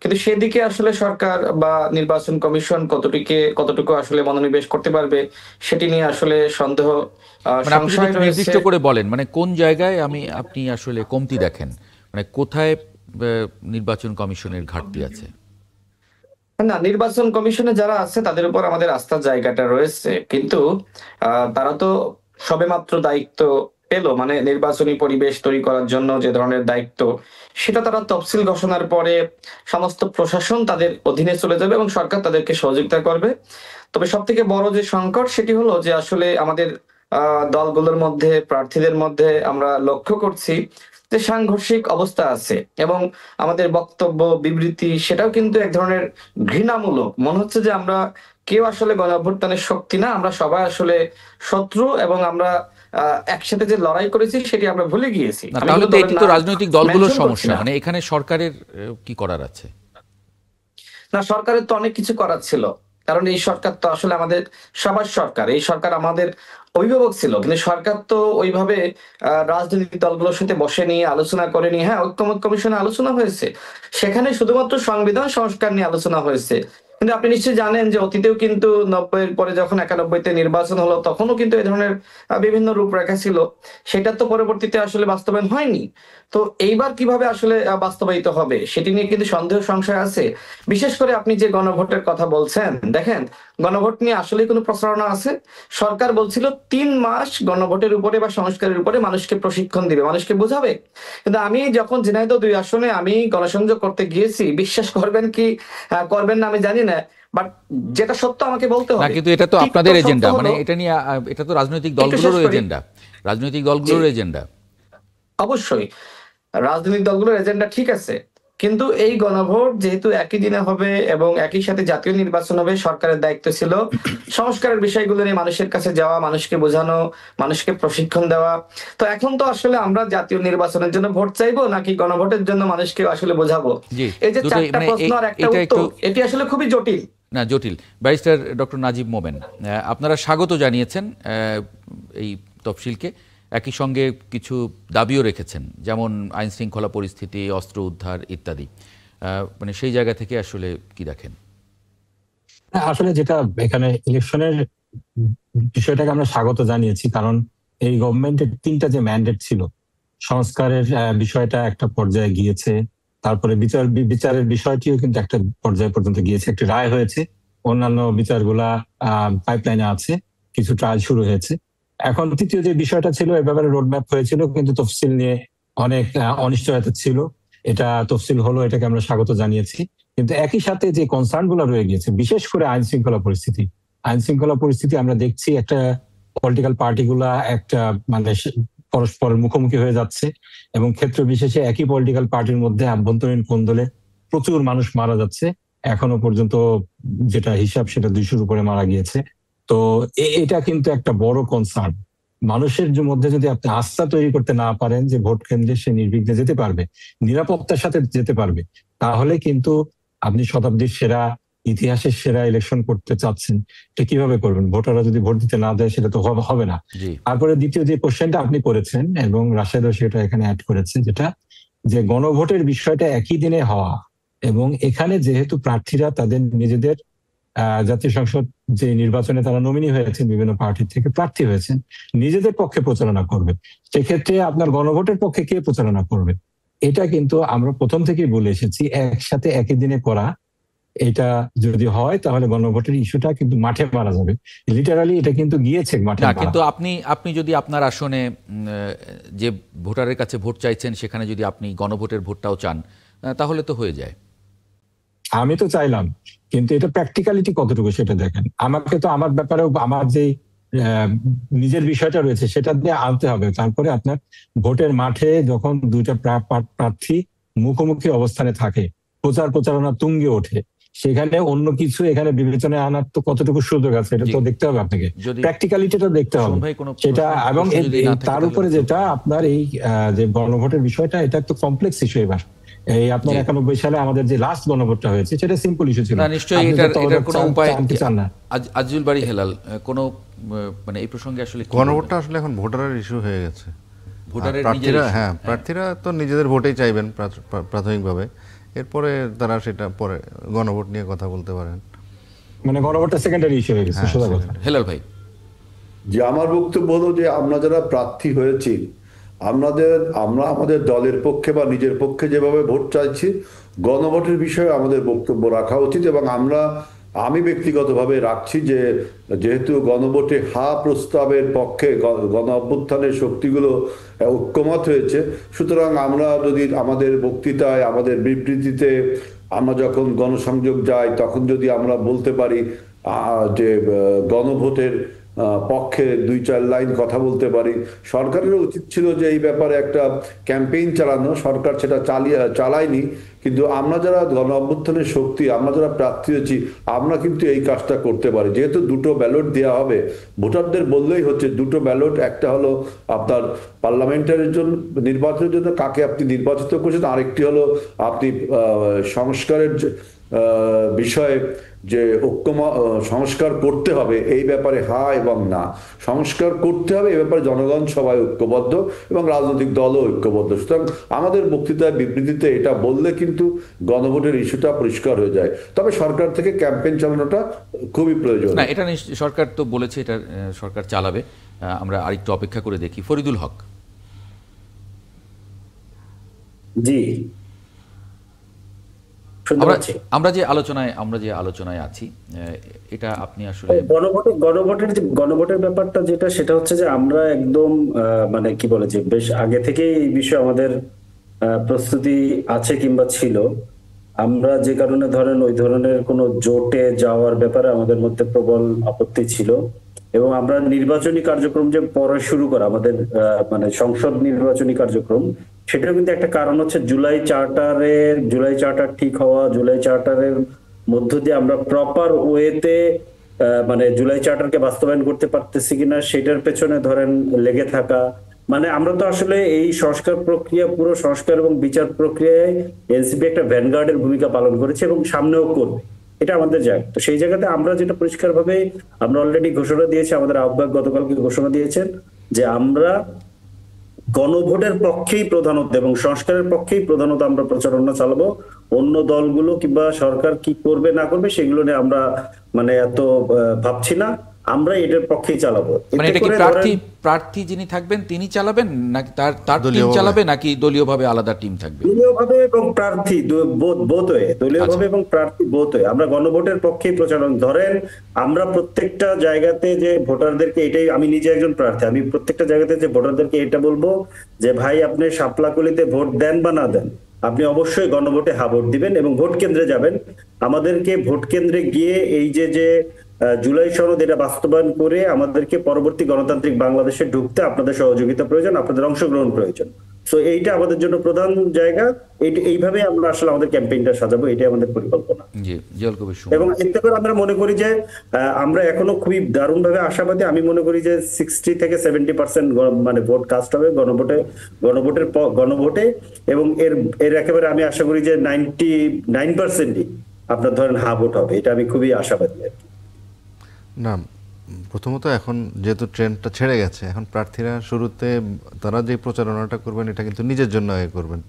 কিন্তু সেদিকে আসলে সরকার বা নির্বাচন কমিশন কতটুকু আসলে মনোনিবেশ করতে পারবে সেটি নিয়ে আসলে সন্দেহ, সংশয় রয়েছে। নির্দিষ্ট করে বলেন, মানে কোন জায়গায় আপনি আসলে কমতি দেখেন, মানে কোথায় নির্বাচন কমিশনের ঘাটতি আছে? না, নির্বাচন কমিশনে যারা আছে তাদের উপর আমাদের আস্থার জায়গাটা রয়েছে, কিন্তু তারা তো সবেমাত্র দায়িত্ব পেল, মানে নির্বাচনী পরিবেশ তৈরি করার জন্য যে ধরনের দায়িত্ব, সেটা তারা তফসিল ঘোষণার পরে সমস্ত প্রশাসন তাদের অধীনে চলে যাবে এবং সরকার তাদেরকে সহযোগিতা করবে। তবে সব থেকে বড় যে সংকট সেটি হলো যে আসলে আমাদের দলগুলোর মধ্যে, প্রার্থীদের মধ্যে আমরা লক্ষ্য করছি যে সাংঘর্ষিক অবস্থা আছে এবং আমাদের বক্তব্য, বিবৃতি সেটাও কিন্তু এক ধরনের ঘৃণামূলক। মনে হচ্ছে যে আমরা কেউ আসলে গণঅভ্যুত্থানের শক্তি না, আমরা সবাই আসলে শত্রু এবং আমরা একসাথে যে লড়াই করেছি সেটি আমরা ভুলে গিয়েছি। তাহলে তো এটি তো রাজনৈতিক দলগুলোর সমস্যা, মানে এখানে সরকারের কি করার আছে? না, সরকারের তো অনেক কিছু করার ছিল, কারণ এই সরকার তো আসলে আমাদের সবার সরকার, এই সরকার আমাদের অভিভাবক ছিল, কিন্তু সরকার তো ওইভাবে রাজনৈতিক দলগুলোর সাথে বসে নিয়ে আলোচনা করেনি। হ্যাঁ, ঐক্যমত কমিশনে আলোচনা হয়েছে, সেখানে শুধুমাত্র সংবিধান সংস্কার নিয়ে আলোচনা হয়েছে। কিন্তু আপনি নিশ্চয়ই জানেন যে অতীতেও কিন্তু 90-এর পরে যখন 91-তে নির্বাচন হলো তখনও কিন্তু এই ধরনের বিভিন্ন রূপরেখা ছিল, সেটা তো পরবর্তীতে আসলে বাস্তবায়ন হয়নি। তো এইবার কিভাবে আসলে বাস্তবায়িত হবে সেটি নিয়ে কিন্তু সন্দেহ সংশয় আছে। বিশেষ করে আপনি যে গণভোটের কথা বলছেন, দেখেন গণভোট নিয়ে আসলে কোনো প্রচারণা আছে? সরকার বলছিল 3 মাস গণভোটের উপরে বা সংস্কারের উপরে মানুষকে প্রশিক্ষণ দিবে, মানুষকে বোঝাবে। কিন্তু আমি যখন ঝিনাইদহ 2 আসনে আমি গণসংযোগ করতে গিয়েছি, বিশ্বাস করবেন কি করবেন না আমি জানি না, বাট যেটা সত্য আমাকে বলতে হবে। না, কিন্তু এটা তো আপনাদের এজেন্ডা, মানে এটা নিয়ে, এটা তো রাজনৈতিক দলগুলোর এজেন্ডা, রাজনৈতিক দলগুলোর এজেন্ডা। অবশ্যই রাজনৈতিক দলগুলোর এজেন্ডা ঠিক আছে, কিন্তু এই গণভোট যেহেতু একই দিনে হবে এবং একই সাথে জাতীয় নির্বাচন হবে, সরকারের দায়িত্ব ছিল সংস্কারের বিষয়গুলো নিয়ে মানুষের কাছে যাওয়া, মানুষকে বোঝানো, মানুষকে প্রশিক্ষণ দেওয়া। তো এখন তো আসলে আমরা জাতীয় নির্বাচনের জন্য ভোট চাইবো নাকি গণভোটের জন্য মানুষকে আসলে বোঝাবো? এই যে 4টা প্রশ্ন আর একটা উত্তর, এটি আসলে খুবই জটিল। না, জটিল। ব্যারিস্টার ডক্টর নাজিব মোমেন, আপনারা স্বাগত জানিয়েছেন এই তফসিলকে, একই সঙ্গে কিছু দাবিও রেখেছেন, যেমন আইন শৃঙ্খলা পরিস্থিতি, অস্ত্র উদ্ধার ইত্যাদি। মানে সেই জায়গা থেকে আসলে কি দেখেন? আসলে যেটা এখানে ইলেকশনের বিষয়টাকে আমরা স্বাগত জানিয়েছি, কারণ এই গভর্নমেন্টের 3টা যে ম্যান্ডেট ছিল, সংস্কারের বিষয়টা একটা পর্যায়ে গিয়েছে, তারপরে বিচারের বিষয়টিও কিন্তু একটা পর্যায় পর্যন্ত গিয়েছে, একটা রায় হয়েছে, অন্যান্য বিচারগুলা পাইপলাইনে আছে, কিছু ট্রায়াল শুরু হয়েছে। এখন তৃতীয় যে বিষয়টা ছিল, এ ব্যাপারে রোডম্যাপ হয়েছিল, কিন্তু তফসিল নিয়ে অনেক অনিশ্চয়তা ছিল। এটা তফসিল হলো, এটাকে আমরা স্বাগত জানিয়েছি। কিন্তু একই সাথে যে কনসার্ন গুলো রয়ে গিয়েছে, বিশেষ করে আইন শৃঙ্খলা পরিস্থিতি আমরা দেখছি একটা পলিটিক্যাল পার্টিগুলা একটা মানে পরস্পরের মুখোমুখি হয়ে যাচ্ছে এবং ক্ষেত্র বিশেষে একই পলিটিক্যাল পার্টির মধ্যে আভ্যন্তরীণ কোন্দলে প্রচুর মানুষ মারা যাচ্ছে। এখনো পর্যন্ত যেটা হিসাব সেটা 200-র উপরে মারা গিয়েছে। তো এটা কিন্তু একটা বড় কনসার্ন। মানুষের মধ্যে যদি আপনি আস্থা তৈরি করতে না পারেন যে ভোট কেন্দ্রে সে নির্বিঘ্নে যেতে পারবে, নিরাপত্তার সাথে যেতে পারবে, তাহলে কিন্তু আপনি শতাব্দীর সেরা, ইতিহাসের সেরা ইলেকশন করতে চাচ্ছেন, এটা কিভাবে করবেন? ভোটাররা যদি ভোট দিতে না দেয় সেটা তো হবে না। তারপরে দ্বিতীয় যে কোশ্চেনটা আপনি করেছেন এবং রাশেদও সেটা এখানে অ্যাড করেছে, যেটা যে গণভোটের বিষয়টা একই দিনে হওয়া, এবং এখানে যেহেতু প্রার্থীরা তাদের নিজেদের জাতীয় সংসদ যে নির্বাচনে তারা নমিনি হয়েছেন, বিভিন্ন পার্টি থেকে প্রার্থী হয়েছেন, নিজেদের পক্ষে প্রচারণা করবে, সেক্ষেত্রে আপনার গণভোটের পক্ষে কে প্রচারণা করবে? এটা কিন্তু আমরা প্রথম থেকেই বলে এসেছি, একসাথে একই দিনে করা, এটা যদি হয় তাহলে গণভোটের ইস্যুটা কিন্তু মাঠে মারা যাবে। লিটারালি এটা কিন্তু গিয়েছে মাঠে। কিন্তু আপনি যদি আপনার আসনে যে ভোটারের কাছে ভোট চাইছেন সেখানে যদি আপনি গণভোটের ভোটটাও চান, তাহলে তো হয়ে যায়। আমি তো চাইলাম, কিন্তু এটা প্র্যাকটিক্যালিটি কতটুকু সেটা দেখেন। আমাকে তো আমার ব্যাপারেও আমার যে নিজের বিষয়টা রয়েছে সেটা দিয়ে আনতে হবে। তারপরে আপনার ভোটের মাঠে যখন 2টা প্রার্থী মুখোমুখি অবস্থানে থাকে, প্রচারণা তুঙ্গে ওঠে, সেখানে অন্য কিছু এখানে বিবেচনায় আনার তো কতটুকু সুযোগ আছে এটা তো দেখতে হবে আপনাকে, প্র্যাকটিক্যালিটিটা দেখতে হবে সেটা। এবং তার উপরে যেটা আপনার এই যে গণভোটের বিষয়টা, এটা একটু কমপ্লেক্স ইস্যু। এবার এই আপনার 91 সালে আমাদের যে লাস্ট গণভোটটা হয়েছে সেটা সিম্পল ইস্যু ছিল। নিশ্চয়ই এটার কোনো উপায় আজিজুল বাড়ি হেলাল, কোনো মানে এই প্রসঙ্গে আসলে গণভোটটা আসলে এখন ভোটারের ইস্যু হয়ে গেছে। ভোটারের প্রার্থীরা তো নিজেদের ভোটেই চাইবেন প্রাথমিকভাবে, এরপরে তারা সেটা পরে গণভোট নিয়ে কথা বলতে পারেন। মানে গণভোটটা সেকেন্ডারি ইস্যু হয়ে গেছে। হেলাল ভাই, যে আমার বক্তব্য হলো যে আমরা যারা প্রার্থী হয়েছি, আমরা আমাদের দলের পক্ষে বা নিজের পক্ষে যেভাবে ভোট চাইছি, গণভোটের বিষয়ে আমাদের বক্তব্য রাখা উচিত এবং আমরা আমি ব্যক্তিগতভাবে রাখছি যে যেহেতু গণভোটে হা প্রস্তাবের পক্ষে গণ অভ্যুত্থানের শক্তিগুলো ঐক্যমত হয়েছে, সুতরাং আমরা যদি আমাদের বক্তৃতায়, আমাদের বিবৃতিতে, আমরা যখন গণসংযোগ যাই, তখন যদি আমরা বলতে পারি যে গণভোটের পক্ষে 2-4 লাইন কথা বলতে পারি। সরকারের উচিত ছিল যে এই ব্যাপারে একটা ক্যাম্পেইন চালানো, সরকার সেটা চালায়নি। কিন্তু আমরা যারা গণ অভ্যুত্থানের শক্তি, আমরা যারা প্রার্থী হয়েছি, আমরা কিন্তু এই কাজটা করতে পারি। যেহেতু 2টো ব্যালট দেওয়া হবে, ভোটারদের বললেই হচ্ছে 2টো ব্যালট, একটা হলো আপনার পার্লামেন্টারির জন্য, নির্বাচনের জন্য কাকে আপনি নির্বাচিত করছেন, আরেকটি হলো আপনি সংস্কারের বিষয়ে যে সংস্কার করতে হবে এই ব্যাপারে হা এবং না। সংস্কার করতে হবে এই ব্যাপারে জনগণ সবাই ঐক্যবদ্ধ এবং রাজনৈতিক দলও ঐক্যবদ্ধ। সুতরাং আমাদের বক্তৃতায়, বিবৃতিতে এটা বললে কিন্তু গণভোটের ইস্যুটা পরিষ্কার হয়ে যায়। তবে সরকার থেকে ক্যাম্পেইন চালানোটা খুবই প্রয়োজন। না, এটা সরকার তো বলেছে এটা সরকার চালাবে। আমরা আরেকটু অপেক্ষা করে দেখি। ফরিদুল হক। জি, আমরা যে আলোচনায় আছি, এটা আপনি আসলে গণভোটের ব্যাপারটা যেটা, সেটা হচ্ছে যে আমরা একদম মানে কি বলে যে বেশ আগে থেকে এই বিষয়ে আমাদের প্রস্তুতি আছে কিংবা ছিল। আমরা যে কারণে ধরেন ওই ধরনের কোনো জোটে যাওয়ার ব্যাপারে আমাদের মধ্যে প্রবল আপত্তি ছিল, এবং আমরা নির্বাচনী কার্যক্রম যে পরে শুরু করা আমাদের মানে সংসদ নির্বাচনী কার্যক্রম, সেটাও কিন্তু একটা কারণ হচ্ছে জুলাই চার্টার ঠিক হওয়া, জুলাই চার্টারের মধ্য দিয়ে আমরা প্রপার ওয়েতে মানে জুলাই চার্টারকে বাস্তবায়ন করতে পারতেছি কিনা সেটার পেছনে ধরেন লেগে থাকা। মানে আমরা তো আসলে এই সংস্কার প্রক্রিয়া, পুরো সংস্কার এবং বিচার প্রক্রিয়ায় এনসিপি একটা ভ্যানগার্ডের ভূমিকা পালন করেছে এবং সামনেও করবে, এটা আমাদের জায়গা। তো সেই জায়গাতে আমরা যেটা পরিষ্কারভাবে আমরা অলরেডি ঘোষণা দিয়েছি, আমাদের আহ্বায়ক গতকালকে ঘোষণা দিয়েছেন যে আমরা গণভোটের পক্ষেই প্রধানত এবং সংস্কারের পক্ষেই প্রধানত আমরা প্রচারণা চালাবো। অন্য দলগুলো কিংবা সরকার কি করবে না করবে সেগুলো নিয়ে আমরা মানে এত ভাবছি না, আমরা এটার পক্ষেই চালাবো। মানে এটা কি প্রার্থী যিনি থাকবেন তিনি চালাবেন, নাকি তার টিম চালাবে, নাকি দলীয়ভাবে আলাদা টিম থাকবে? দলীয়ভাবে এবং প্রার্থী দলীয়ভাবে এবং প্রার্থী বোধ হয়ে আমরা গণভোটের পক্ষেই প্রচারণ। ধরেন আমরা প্রত্যেকটা জায়গাতে যে ভোটারদেরকে, এটাই আমি নিজে একজন প্রার্থী, আমি প্রত্যেকটা জায়গাতে যে ভোটারদেরকে এটা বলবো যে ভাই আপনি শাপলাকলিতে ভোট দেন বা না দেন, আপনি অবশ্যই গণভোটে হা ভোট দিবেন এবং ভোট কেন্দ্রে যাবেন। আমাদেরকে ভোট কেন্দ্রে গিয়ে এই যে জুলাই সনদ এটা বাস্তবায়ন করে আমাদেরকে পরবর্তী গণতান্ত্রিক বাংলাদেশে ঢুকতে আপনাদের সহযোগিতা প্রয়োজন, আপনাদের অংশগ্রহণ প্রয়োজন। সো এইটা আমাদের জন্য প্রধান জায়গা। এইভাবে আমরা আসলে আমাদের ক্যাম্পেইনটা সাজাবো, এটাই আমাদের পরিকল্পনা। এবং এতে করে আমরা মনে করি যে আমরা এখনো খুবই দারুণভাবে আশাবাদী। আমি মনে করি যে 60 থেকে 70% মানে ভোট কাস্ট হবে গণভোটে, এবং এর একেবারে আমি আশা করি যে 99%ই আপনার ধরেন হা ভোট হবে, এটা আমি খুবই আশাবাদী আর কি। না, প্রথমত এখন যেহেতু ট্রেন্ডটা ছেড়ে গেছে, এখন প্রার্থীরা শুরুতে তারা যে প্রচারণাটা করবেন এটা কিন্তু নিজের জন্য করবেন।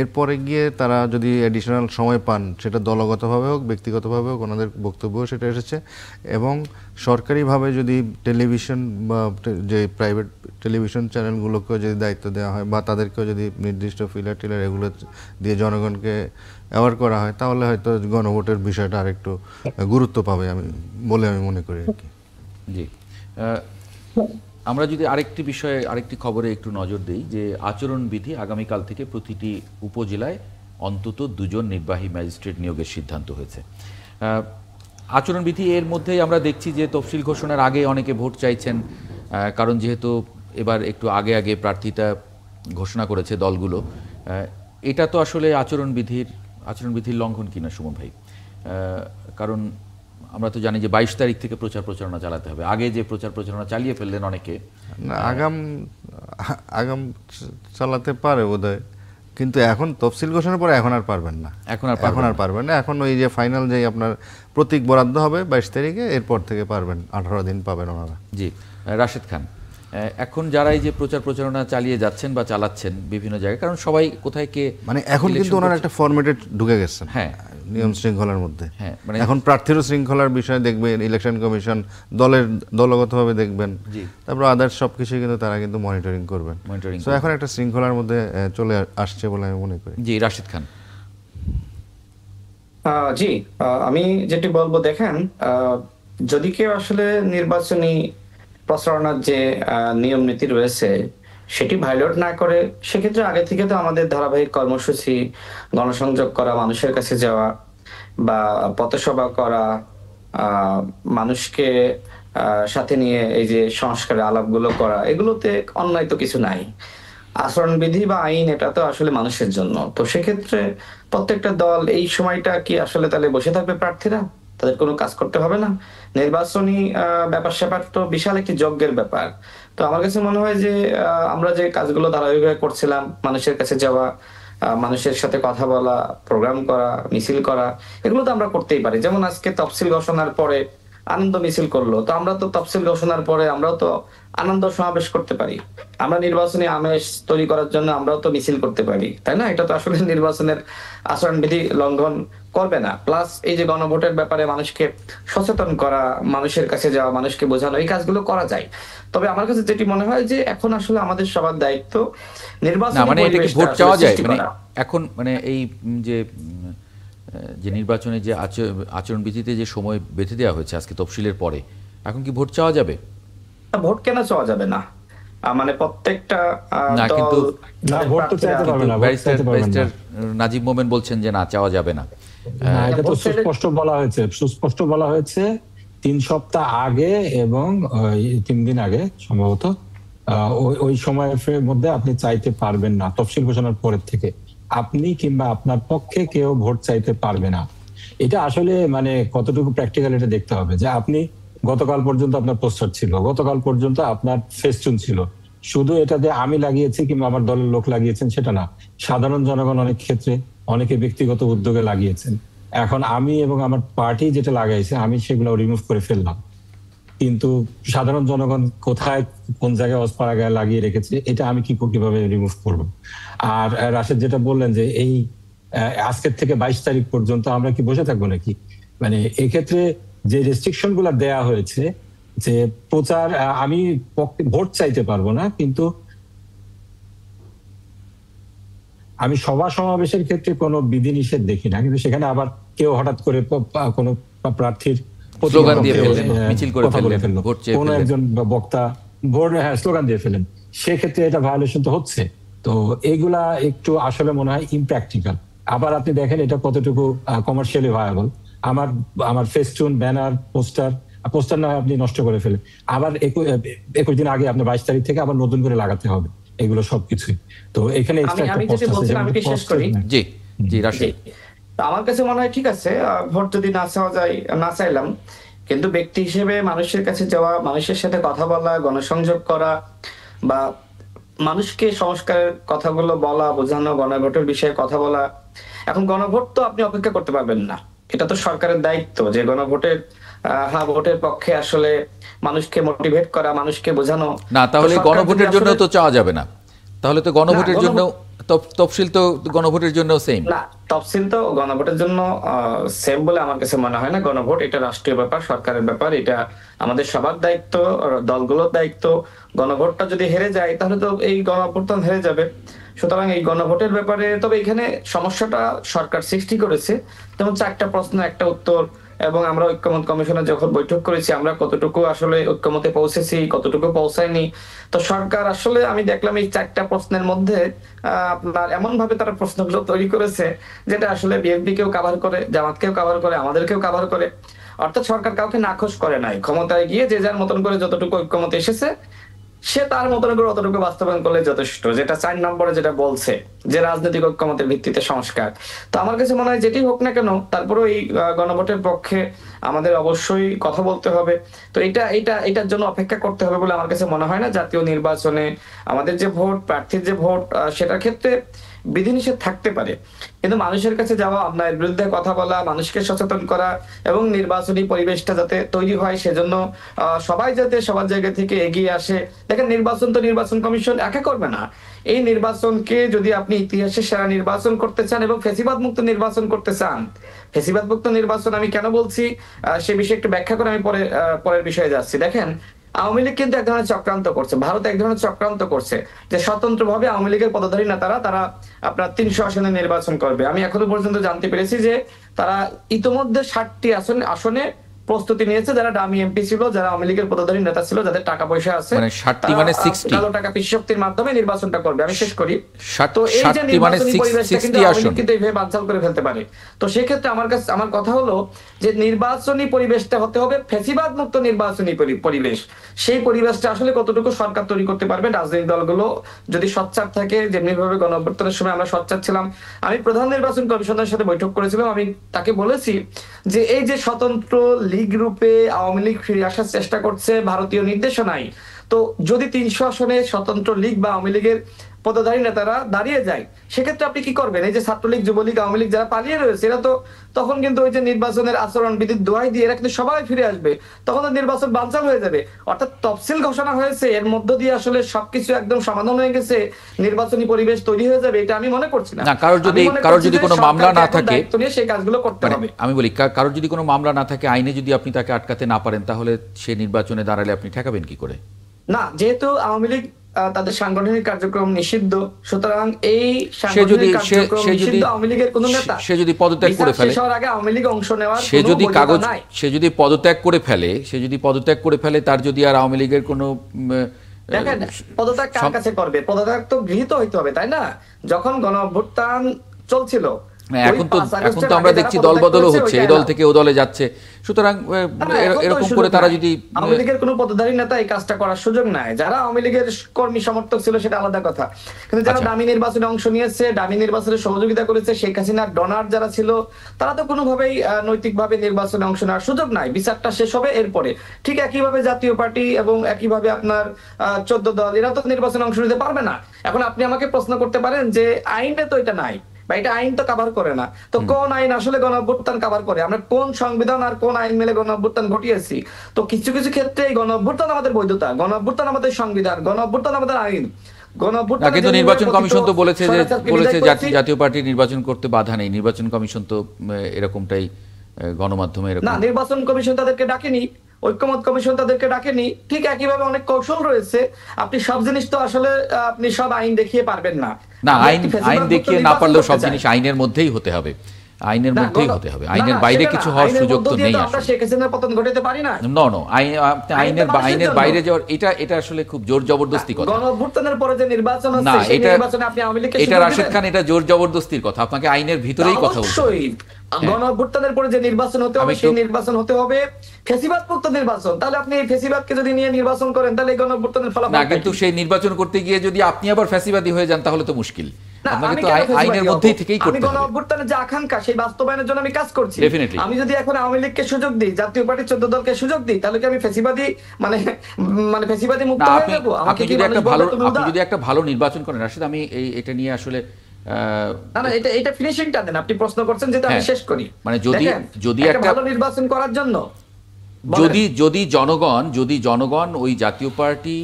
এরপরে গিয়ে তারা যদি অ্যাডিশনাল সময় পান, সেটা দলগতভাবে হোক ব্যক্তিগতভাবে হোক, ওনাদের বক্তব্যও সেটা এসেছে। এবং সরকারিভাবে যদি টেলিভিশন বা যে প্রাইভেট টেলিভিশন চ্যানেলগুলোকেও যদি দায়িত্ব দেওয়া হয় বা তাদেরকেও যদি নির্দিষ্ট ফিলার টিলার এগুলো দিয়ে জনগণকে অ্যাওয়ার করা হয়, তাহলে হয়তো গণভোটের বিষয়টা আরেকটু গুরুত্ব পাবে আমি মনে করি আর কি। জি, আমরা যদি আরেকটি খবরে একটু নজর দিই, যে আচরণবিধি আগামীকাল থেকে প্রতিটি উপজেলায় অন্তত 2 জন নির্বাহী ম্যাজিস্ট্রেট নিয়োগের সিদ্ধান্ত হয়েছে। আচরণবিধি এর মধ্যেই আমরা দেখছি যে তফসিল ঘোষণার আগে অনেকে ভোট চাইছেন, কারণ যেহেতু এবার একটু আগে প্রার্থীতা ঘোষণা করেছে দলগুলো। এটা তো আসলে আচরণবিধির লঙ্ঘন কিনা সুমন ভাই? কারণ আমরা তো জানি যে 22 তারিখ থেকে প্রচারণা চালাতে হবে। আগে যে প্রচারণা চালিয়ে ফেললেন অনেকে, আগাম চালাতে পারে বোধহয়, কিন্তু এখন তফসিল ঘোষণার পরে এখন আর পারবেন না। এখন ওই যে ফাইনাল যে আপনার প্রতীক বরাদ্দ হবে 22 তারিখে, এরপর থেকে পারবেন, 18 দিন পাবেন ওনারা। জি, রাশেদ খান, এখন যারা এই যে প্রচারণা চালিয়ে যাচ্ছেন বা চালাচ্ছেন বিভিন্ন জায়গায়, কারণ সবাই কোথায় কে মানে এখন কিন্তু ওনারা একটা ফরম্যাটে ঢুকে গেছেন, হ্যাঁ, নিয়ম শৃঙ্খলার মধ্যে। মানে এখন প্রার্থীরও শৃঙ্খলার বিষয় দেখবেন, ইলেকশন কমিশন দলগতভাবে দেখবেন, তারপর আদার্স সবকিছু কিন্তু তারা কিন্তু মনিটরিং করবেন। তো এখন একটা শৃঙ্খলার মধ্যে চলে আসছে বলে আমি মনে করি। জি, রাশিদ খান। জি, আমি যেটি বলবো, দেখেন, যদি কেউ আসলে নির্বাচনী প্রচারণার যে নিয়ম নীতি রয়েছে সেটি ভায়োলেট না করে, সেক্ষেত্রে আগে থেকে তো আমাদের ধারাবাহিক কর্মসূচি, গণসংযোগ করা, মানুষের কাছে যাওয়া বা পথসভা করা, মানুষকে সাথে নিয়ে এই যে সংস্কারের আলাপগুলো করা, এগুলোতে অন্যায় তো কিছু নাই। আচরণবিধি বা আইন এটা তো আসলে মানুষের জন্য। তো সেক্ষেত্রে প্রত্যেকটা দল এই সময়টা কি আসলে তাহলে বসে থাকবে প্রার্থীরা? তাদের কোনো কাজ করতে হবে না? নির্বাচনী ব্যাপার স্যাপার তো বিশাল একটি যজ্ঞের ব্যাপার। তো আমার কাছে মনে হয় যে আমরা যে কাজগুলো ধারাবাহিকভাবে করছিলাম, মানুষের কাছে যাওয়া, মানুষের সাথে কথা বলা, প্রোগ্রাম করা, মিছিল করা, এগুলো তো আমরা করতেই পারি। যেমন আজকে তফসিল ঘোষণার পরে আনন্দ মিছিল করলো, তো আমরা তো তফসিল ঘোষণার পরে আমরাও তো আনন্দ সমাবেশ করতে পারি। আমরা নির্বাচনী আমেজ তৈরি করার জন্য আমরাও তো মিছিল করতে পারি, তাই না? এটা তো আসলে নির্বাচনের আচরণবিধি লঙ্ঘন করবে না। প্লাস এই যে গণভোটের ব্যাপারে মানুষকে সচেতন করা, মানুষের কাছে যাওয়া, মানুষকে বোঝানো, এই কাজগুলো করা যায়। তবে আমার কাছে যেটি মনে হয় যে এখন আসলে আমাদের সবার দায়িত্ব নির্বাচন, মানে এটা কি ভোট চাওয়া যায়? মানে এখন মানে এই যে যে নির্বাচনে যে আচরণবিধিতে যে সময় বেঁধে দেওয়া হয়েছে আজকে তফসিলের পরে, এখন কি ভোট চাওয়া যাবে? ভোট কেন চাওয়া যাবে না? মানে প্রত্যেকটা না, কিন্তু ব্যারিস্টার নাজিব মোমেন বলছেন যে না, চাওয়া যাবে না। এটা তো সুস্পষ্ট বলা হয়েছে 3 সপ্তাহ আগে এবং 3 দিন আগে সম্ভবত ওই সময়ের মধ্যে আপনি চাইতে পারবেন না। তফসিল ঘোষণার পরের থেকে আপনি কিংবা আপনার পক্ষে কেউ ভোট চাইতে পারবে না। এটা আসলে মানে কতটুকু প্র্যাকটিক্যাল এটা দেখতে হবে। যে আপনি গতকাল পর্যন্ত আপনার পোস্টার ছিল, গতকাল পর্যন্ত আপনার ফেস্টুন ছিল, শুধু এটা যে আমি লাগিয়েছি কিংবা আমার দলের লোক লাগিয়েছেন সেটা না, সাধারণ জনগণ অনেক ক্ষেত্রে অনেকে ব্যক্তিগত উদ্যোগে লাগিয়েছেন। এখন আমি এবং আমার পার্টি যেটা লাগাইছে আমি সেগুলো রিমুভ করে ফেললাম, কিন্তু সাধারণ জনগণ কোথায় কোন জায়গায় অস্পারাগায় লাগিয়ে রেখেছে এটা আমি কিভাবে রিমুভ করব? আর রাশেদ যেটা বললেন যে এই আজকের থেকে 22 তারিখ পর্যন্ত আমরা কি বসে থাকবো নাকি? মানে এক্ষেত্রে যে রেস্ট্রিকশন গুলো দেয়া হয়েছে, যে প্রচার, আমি ভোট চাইতে পারবো না, কিন্তু আমি সভা সমাবেশের ক্ষেত্রে কোনো বিধিনিষেধ দেখি না। কিন্তু সেখানে আবার কেউ হঠাৎ করে কোনো প্রার্থীর স্লোগান দিয়ে ফেললেন, মিছিল করে ফেললেন, কোন একজন বক্তা স্লোগান দিয়ে ফেলেন, সেক্ষেত্রে এটা ভায়োলেশন তো হচ্ছে। তো এইগুলা একটু আসলে মনে হয় ইমপ্র্যাকটিক্যাল। আবার আপনি দেখেন এটা কতটুকু কমার্শিয়ালি ভায়াবল। আমার ফেস্টুন, ব্যানার, পোস্টার না আপনি নষ্ট করে ফেলেন, আবার 21 দিন আগে আপনার 22 তারিখ থেকে আবার নতুন করে লাগাতে হবে এগুলো সবকিছুই। তো এখানে আমার কাছে মনে হয় ঠিক আছে, ভোট যদি না চাওয়া যায়, না চাইলাম, কিন্তু ব্যক্তি হিসেবে মানুষের কাছে যাওয়া, মানুষের সাথে কথা বলা, গণসংযোগ করা বা মানুষকে সংস্কারের কথাগুলো বলা, বোঝানো, গণভোটের বিষয়ে কথা বলা। এখন গণভোট তো আপনি অপেক্ষা করতে পারবেন না, এটা তো সরকারের দায়িত্ব যে গণভোটের ভোটের পক্ষে আসলে মানুষকে মোটিভেট করা, মানুষকে বোঝানো। না, তাহলে গণভোটের জন্য তো চাওয়া যাবে না। তাহলে তো গণভোটের জন্য তফসিল তো গণভোটের জন্য সেম না। তফসিল তো গণভোটের জন্য সেম বলে আমার কাছে মনে হয় না। গণভোট এটা রাষ্ট্রীয় ব্যাপার, সরকারের ব্যাপার, এটা আমাদের সবার দায়িত্ব, দলগুলোর দায়িত্ব। গণভোটটা যদি হেরে যায় তাহলে তো এই গণঅভ্যুত্থান হেরে যাবে। সুতরাং এই গণভোটের ব্যাপারে, তবে এখানে সমস্যাটা সরকার সৃষ্টি করেছে, যেমন 4টা প্রশ্ন 1টা উত্তর, এবং আমরা ঐক্যমত কমিশনে যখন বৈঠক করেছি আমরা কতটুকু আসলে ঐক্যমতে পৌঁছেছি, কতটুকু পৌঁছায়নি। তো সরকার আসলে আমি দেখলাম এই 4টা প্রশ্নের মধ্যে আপনার এমন ভাবে তারা প্রশ্নগুলো তৈরি করেছে যেটা আসলে বিএনপি কেও কাভার করে, জামাতকেও কাভার করে, আমাদেরকেও কাভার করে। অর্থাৎ সরকার কাউকে নাখোশ করে নাই, ক্ষমতায় গিয়ে যে যার মতন করে যতটুকু ঐক্যমতে এসেছে সে তার মতন করে অতটুকু বাস্তবায়ন করলে যথেষ্ট। যেটা 4 নম্বরে যেটা বলছে যে রাজনৈতিক ঐক্যমতের ভিত্তিতে সংস্কার। তো আমার কাছে মনে হয় যেটি হোক না কেন, তারপরেও এই গণভোটের পক্ষে আমাদের অবশ্যই কথা বলতে হবে। তো এটার জন্য অপেক্ষা করতে হবে বলে আমার কাছে মনে হয় না। জাতীয় নির্বাচনে আমাদের যে ভোট, প্রার্থীর যে ভোট, সেটার ক্ষেত্রে বিধিনিষেধ থাকতে পারে, কিন্তু মানুষের কাছে যাওয়া, আপনার বিরুদ্ধে কথা বলা, মানুষকে সচেতন করা এবং নির্বাচনী পরিবেশটা যাতে তৈরি হয় সেজন্য সবাই যাতে সবার জায়গা থেকে এগিয়ে আসে। দেখেন, নির্বাচন তো নির্বাচন কমিশন একা করবে না। এই নির্বাচনকে যদি আপনি ইতিহাসে সেরা নির্বাচন করতে চান এবং ফ্যাসিবাদ মুক্ত নির্বাচন করতে চান, ফ্যাসিবাদ মুক্ত নির্বাচন আমি কেন বলছি সে বিষয়ে একটু ব্যাখ্যা করে আমি পরের বিষয়ে যাচ্ছি। দেখেন, আওয়ামী লীগ কিন্তু এক ধরনের চক্রান্ত করছে, ভারত এক ধরনের চক্রান্ত করছে যে স্বতন্ত্রভাবে আওয়ামী লীগের পদধারী নেতারা তারা আপনার 300 আসনে নির্বাচন করবে। আমি এখনো পর্যন্ত জানতে পেরেছি যে তারা ইতোমধ্যে 60টি আসনে প্রস্তুতি নিয়েছে, যারা ডামি এমপি ছিল, যারা আওয়ামী লীগের পদধারী নেতা ছিল, যাদের টাকা পয়সা আছে, মানে 60টি মানে 60 কালো টাকা পিসশক্তির মাধ্যমে নির্বাচনটা করবে। আমি শেষ করি। 60টি মানে 60 আসন কিন্তু এইভাবে বানচাল করে ফেলতে পারে। তো সেই ক্ষেত্রে আমার কথা হলো যে নির্বাচনী পরিবেশটা হতে হবে ফ্যাসিবাদ মুক্ত নির্বাচনী পরিবেশ। সেই পরিবেশটা আসলে কতটুকু সরকার তৈরি করতে পারবে, রাজনৈতিক দলগুলো যদি সোচ্চার থাকে, যেমনিভাবে গণঅভ্যুত্থানের সময় আমরা সোচ্চার ছিলাম। আমি প্রধান নির্বাচন কমিশনের সাথে বৈঠক করেছিলাম, আমি তাকে বলেছি যে এই যে স্বতন্ত্র লীগ রূপে আওয়ামী লীগ ফিরে আসার চেষ্টা করছে ভারতীয় নির্দেশনায়, তো যদি 300 আসনে স্বতন্ত্র লীগ বা আওয়ামী লীগের পদধারী নেতারা দাঁড়িয়ে যায়, সেক্ষেত্রে আপনি কি করবেন? এই যে ছাত্রলীগ, যুবলীগ, আওয়ামী লীগ যারা পালিয়ে রয়েছে, এরা তো তখন কিন্তু ওই যে নির্বাচনের আচরণ বিধির দোহাই দিয়ে এরা কিন্তু সবাই ফিরে আসবে, তখন তো নির্বাচন বানচাল হয়ে যাবে। অর্থাৎ তফসিল ঘোষণা হয়েছে, এর মধ্য দিয়ে আসলে সবকিছু একদম সমাধান হয়ে গেছে, নির্বাচনী পরিবেশ তৈরি হয়ে যাবে, এটা আমি মনে করছি না। কারোর যদি কোনো মামলা না থাকে, সেই কাজগুলো করতে হবে। আমি বলি কারোর যদি কোনো মামলা না থাকে, আইনে যদি আপনি তাকে আটকাতে না পারেন, তাহলে সে নির্বাচনে দাঁড়ালে আপনি ঠেকাবেন কি করে? না, যেহেতু আওয়ামী লীগ তাদের সাংগঠনিক কার্যক্রম নিষিদ্ধ, সুতরাং এই সাংগঠনিক কার্যক্রম নিষিদ্ধ আওয়ামী লীগের কোন নেতা সে যদি পদত্যাগ করে ফেলে, আগে আওয়ামী লীগ অংশ নেওয়ার সে যদি পদত্যাগ করে ফেলে, তার যদি আর আওয়ামী লীগের কোনো দেখেন পদত্যাগ কার কাছে করবে? পদত্যাগ তো গৃহীত হইতে হবে, তাই না? যখন গণঅভ্যুত্থান চলছিল, এখন তো আমরা দেখছি দল বদলও হচ্ছে, এই দল থেকে ও দলে যাচ্ছে, সুতরাং এরকম করে তারা যদি আওয়ামী লীগের কোনো পদধারী নেতা এই কাজটা করার সুযোগ নাই। যারা আওয়ামী লীগের কর্মী সমর্থক ছিল সেটা আলাদা কথা, কিন্তু যারা ডামি নির্বাচনে অংশ নিয়েছে, ডামি নির্বাচনে সহযোগিতা করেছে, শেখ হাসিনার ডোনার যারা ছিল, তারা তো কোনোভাবেই নৈতিকভাবে নির্বাচনে অংশ নেওয়ার সুযোগ নাই। বিচারটা শেষ হবে এরপরে। ঠিক একইভাবে জাতীয় পার্টি এবং একইভাবে আপনার 14 দল, এরা তো নির্বাচনে অংশ নিতে পারবে না। এখন আপনি আমাকে প্রশ্ন করতে পারেন যে আইনে তো এটা নাই, বা এটা আইন তো কভার করে না, তো কোন আইন আসলে গণঅভ্যুত্থান কভার করে? আমরা কোন সংবিধান আর কোন আইন মিলে গণঅভ্যুত্থান ঘটিয়েছি? তো কিছু কিছু ক্ষেত্রে এই গণঅভ্যুত্থান আমাদের বৈধতা, গণঅভ্যুত্থান আমাদের সংবিধান, গণঅভ্যুত্থান আমাদের আইন। কিন্তু নির্বাচন কমিশন তো বলেছে জাতীয় পার্টি নির্বাচন করতে বাধা নেই। নির্বাচন কমিশন তো এরকমটাই গণমাধ্যমে না, নির্বাচন কমিশন তাদেরকে ডাকেনি, ঐক্যমত কমিশন তাদেরকে ডাকেনি। ঠিক একইভাবে অনেক কৌশল রয়েছে, আপনি সব জিনিস তো আসলে আপনি সব আইন দেখিয়ে পারবেন না। আইন দেখিয়ে না পারলেও সব জিনিস আইনের মধ্যেই হতে হবে, আইনের মধ্যেই হতে হবে, আইনের বাইরে কিছু হওয়ার সুযোগ তো নেই। আমরা শেখ হাসিনার পতন ঘটাতে পারি না। নো, আইনের বাইরে যাওয়ার এটা আসলে খুব জোর জবরদস্তি কথা। গণঅভ্যুত্থানের পরে যে নির্বাচন হচ্ছে, সেই নির্বাচনে আপনি আওয়ামী লীগকে এটা রাশেদ খান, এটা জোর জবরদস্তির কথা, আপনাকে আইনের ভিতরেই কথা বলতে হবে। গণঅভ্যুত্থানের পরে যে নির্বাচন হতে হবে, সেই নির্বাচন হতে হবে ফ্যাসিবাদ মুক্ত নির্বাচন। তাহলে আপনি এই ফ্যাসিবাদকে যদি নিয়ে নির্বাচন করেন, তাহলে এই গণঅভ্যুত্থানের ফলাফল না। কিন্তু সেই নির্বাচন করতে গিয়ে যদি আপনি আবার ফ্যাসিবাদী হয়ে যান, তাহলে তো মুশকিল। আপনাকে তো আইনের মধ্যেই থেকেই করতে হবে। আমি গণঅভ্যুত্থানের যে আকাঙ্ক্ষা, সেই বাস্তবায়নের জন্য আমি কাজ করছি। আমি যদি এখন আওয়ামী লীগকে সুযোগ দিই, জাতীয় পার্টির 14 দলকে সুযোগ দিই, তাহলে কি আমি ফ্যাসিবাদী মানে ফ্যাসিবাদী মুক্ত হয়ে যাব? আপনি যদি একটা ভালো নির্বাচন করেন রাশেদ, আমি এটা নিয়ে আসলে না, এটা ফিনিশিংটা দেন। আপনি প্রশ্ন করছেন যেটা আমি শেষ করি। মানে যদি একটা ভালো নির্বাচন করার জন্য যদি জনগণ ওই জাতীয় পার্টি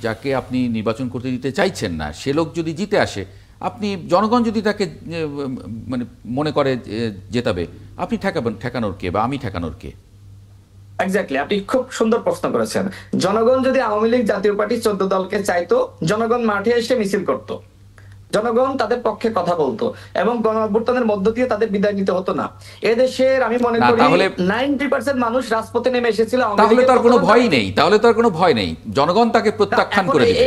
যাকে আপনি নির্বাচন করতে দিতে চাইছেন না, সে লোক যদি জিতে আসে, আপনি জনগণ যদি তাকে মানে মনে করে জেতাবে, আপনি ঠেকানোর কে, বা আমি ঠেকানোর কে? এক্স্যাক্টলি, আপনি খুব সুন্দর প্রশ্ন করেছেন। জনগণ যদি আওয়ামী লীগ জাতীয় পার্টি 14 দলকে চাইতো, জনগণ মাঠে এসে মিছিল করত, জনগণ তাদের পক্ষে কথা বলতো, এবং গণঅভ্যুত্থানের মধ্য দিয়ে তাদের বিদায় নিতে হতো না। এদেশের আমি মনে করি 90% মানুষ রাজপথে নেমে এসেছিল। তাহলে তার কোনো ভয় নেই, জনগণ তাকে প্রত্যাখ্যান করে দিবে,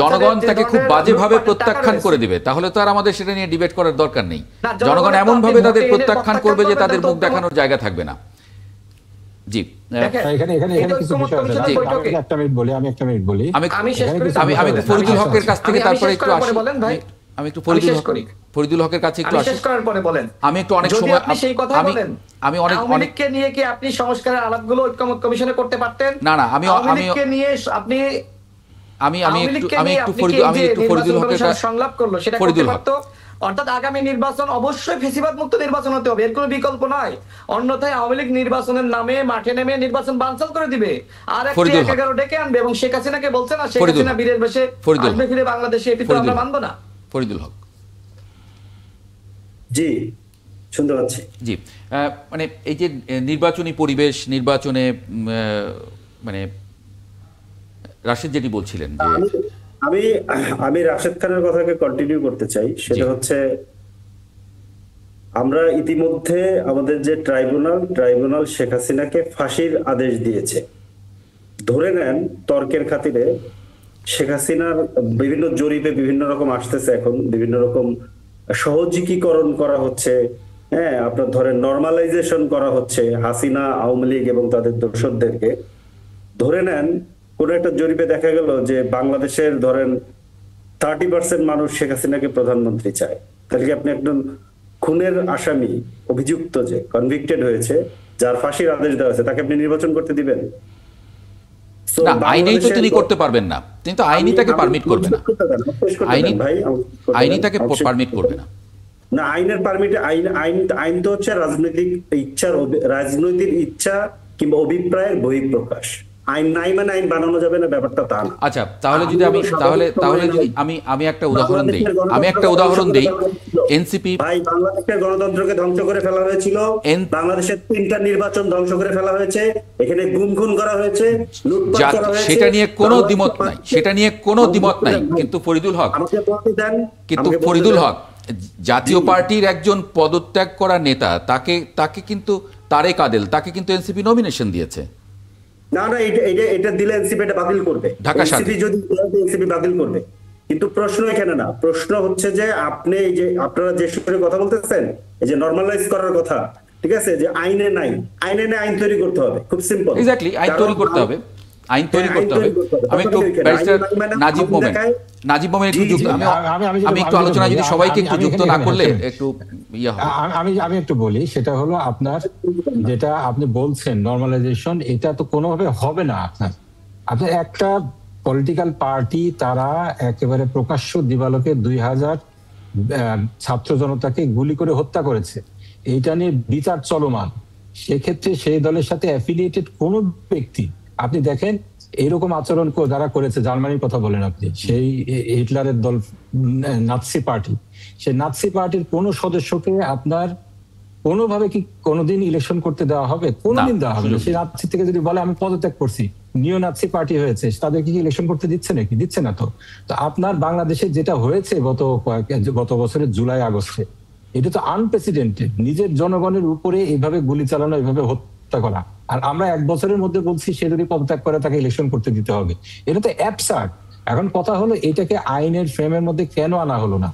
জনগণ তাকে খুব বাজেভাবে প্রত্যাখ্যান করে দিবে, তাহলে তো আর আমাদের সেটা নিয়ে ডিবেট করার দরকার নেই। জনগণ এমন ভাবে তাদের প্রত্যাখ্যান করবে যে তাদের মুখ দেখানোর জায়গা থাকবে না। জি, আমি ফরিদুল হকের কাছ থেকে তারপরে একটু আসি। আমি একটু ফরিদুল হকের কাছে একটু আসি। আমি একটু অনেক সময় আমি অনেককে নিয়ে কি আপনি সংস্কারের আলাপগুলো ঐক্যমত কমিশনে করতে পারতেন? না, আমি একটু ফরিদুল হকের সংলাপ করলো, সেটা করতে পারতো। অর্থাৎ আগামী নির্বাচন অবশ্যই ফ্যাসিবাদ মুক্ত নির্বাচন হতে হবে, এর কোনো বিকল্প নাই। অন্যথায় আওয়ামী লীগ নির্বাচনের নামে মাঠে নেমে নির্বাচন বানচাল করে দিবে, আর 11 ডেকে আনবে, এবং শেখ হাসিনাকে বলছে না, শেখ হাসিনা বীরের বেশে আসবে ফিরে বাংলাদেশে, এটি তো আমরা মানব না। ফরিদুল হক, জি শুনতে পাচ্ছি। জি, মানে এই যে নির্বাচনী পরিবেশ, নির্বাচনে মানে রাশেদ যেটি বলছিলেন যে আমি আমি রাশেদ খানের কথাকে কন্টিনিউ করতে চাই, সেটা হচ্ছে আমরা ইতিমধ্যে আমাদের যে ট্রাইব্যুনাল শেখ হাসিনাকে ফাঁসির আদেশ দিয়েছে। ধরে নেন তর্কের খাতিরে শেখ হাসিনার বিভিন্ন জরিপে বিভিন্ন রকম আসতেছে, এখন বিভিন্ন রকম সহজীকরণ করা হচ্ছে, হ্যাঁ আপনার ধরেন নর্মালাইজেশন করা হচ্ছে হাসিনা, আওয়ামী লীগ এবং তাদের দোসরদেরকে। ধরে নেন কোন একটা জরিপে দেখা গেল যে বাংলাদেশের ধরেন 30% মানুষ শেখ হাসিনাকে প্রধানমন্ত্রী চায়, তাহলে কি আপনি একজন খুনের আসামি, অভিযুক্ত যে কনভিক্টেড হয়েছে, যার ফাঁসির আদেশ দেওয়া হয়েছে, তাকে আপনি নির্বাচন করতে দিবেন? না, আইনেই তো তিনি করতে পারবেন না, কিন্তু আইনি তাকে পারমিট করবে না, আইনি তাকে পারমিট করবে না। না, আইনের পারমিটে আইন তো হচ্ছে রাজনৈতিক ইচ্ছা কিংবা অভিপ্রায়ের বহিঃপ্রকাশ। আইন নাই মানে আইন বানানো যাবে না, ব্যাপারটা তা না। আচ্ছা, তাহলে যদি আমি একটা উদাহরণ দেই, এনসিপি ভাই বাংলাদেশের গণতন্ত্রকে ধ্বংস করে ফেলা হয়েছিল, বাংলাদেশের 3টা নির্বাচন ধ্বংস করে ফেলা হয়েছে, এখানে গুম খুন করা হয়েছে, লুটপাট করা হয়েছে, সেটা নিয়ে কোনো দ্বিমত নাই, কিন্তু ফরিদুল হক জাতীয় পার্টির একজন পদত্যাগ করা নেতা, তাকে কিন্তু তারেক আদেল তাকে কিন্তু এনসিপি নমিনেশন দিয়েছে। না, এটা দিলে এনসিপি এটা বাতিল করবে, এনসিপি যদি এনসিপি বাতিল করবে। কিন্তু প্রশ্ন এখানে না, প্রশ্ন হচ্ছে যে আপনি এই যে আপনারা যে সুরে কথা বলতেছেন, এই যে নরমালাইজ করার কথা, ঠিক আছে, যে আইনে নাই, আইন তৈরি করতে হবে, খুব সিম্পল। এক্স্যাক্টলি, আইন তৈরি করতে হবে। আমি একটু ব্যারিস্টার নাজিব মোমেন একটু যুক্ত, আমি একটু আলোচনা যদি সবাইকে একটু যুক্ত না করলে একটু আমি একটু বলি, সেটা হলো আপনার যেটা আপনি বলছেন নরমালাইজেশন, এটা তো কোনোভাবে হবে না। আপনার একটা পলিটিক্যাল পার্টি তারা একেবারে প্রকাশ্য দিবালোকে 2000 ছাত্র জনতাকে গুলি করে হত্যা করেছে, এইটা নিয়ে বিচার চলমান। সেক্ষেত্রে সেই দলের সাথে অ্যাফিলিয়েটেড কোন ব্যক্তি, আপনি দেখেন এইরকম আচরণ যারা করেছে, জার্মানির কথা বলেন আপনি, সেই হিটলারের দল নাৎসি পার্টি, সেই নাৎসি পার্টির কোন সদস্যকে আপনার কোনোভাবে কি কোনোদিন ইলেকশন করতে দেওয়া হবে? কোনোদিন দেওয়া হবে না। সেই নাৎসি থেকে যদি বলে আমি পদত্যাগ করছি, নিও নাৎসি পার্টি হয়েছে, তাদেরকে কি ইলেকশন করতে দিচ্ছে নাকি? দিচ্ছে না। তো আপনার বাংলাদেশে যেটা হয়েছে গত বছরের জুলাই আগস্টে, এটা তো আনপ্রেসিডেন্টেড। নিজের জনগণের উপরে এইভাবে গুলি চালানো, এইভাবে হত্যা করা, আর আমরা 1 বছরের মধ্যে বলছি সে যদি পদত্যাগ করে তাকে ইলেকশন করতে দিতে হবে। এটা তো অ্যাবসার্ড। এখন কথা হলো এটাকে আইনের ফ্রেমের মধ্যে কেন আনা হলো না?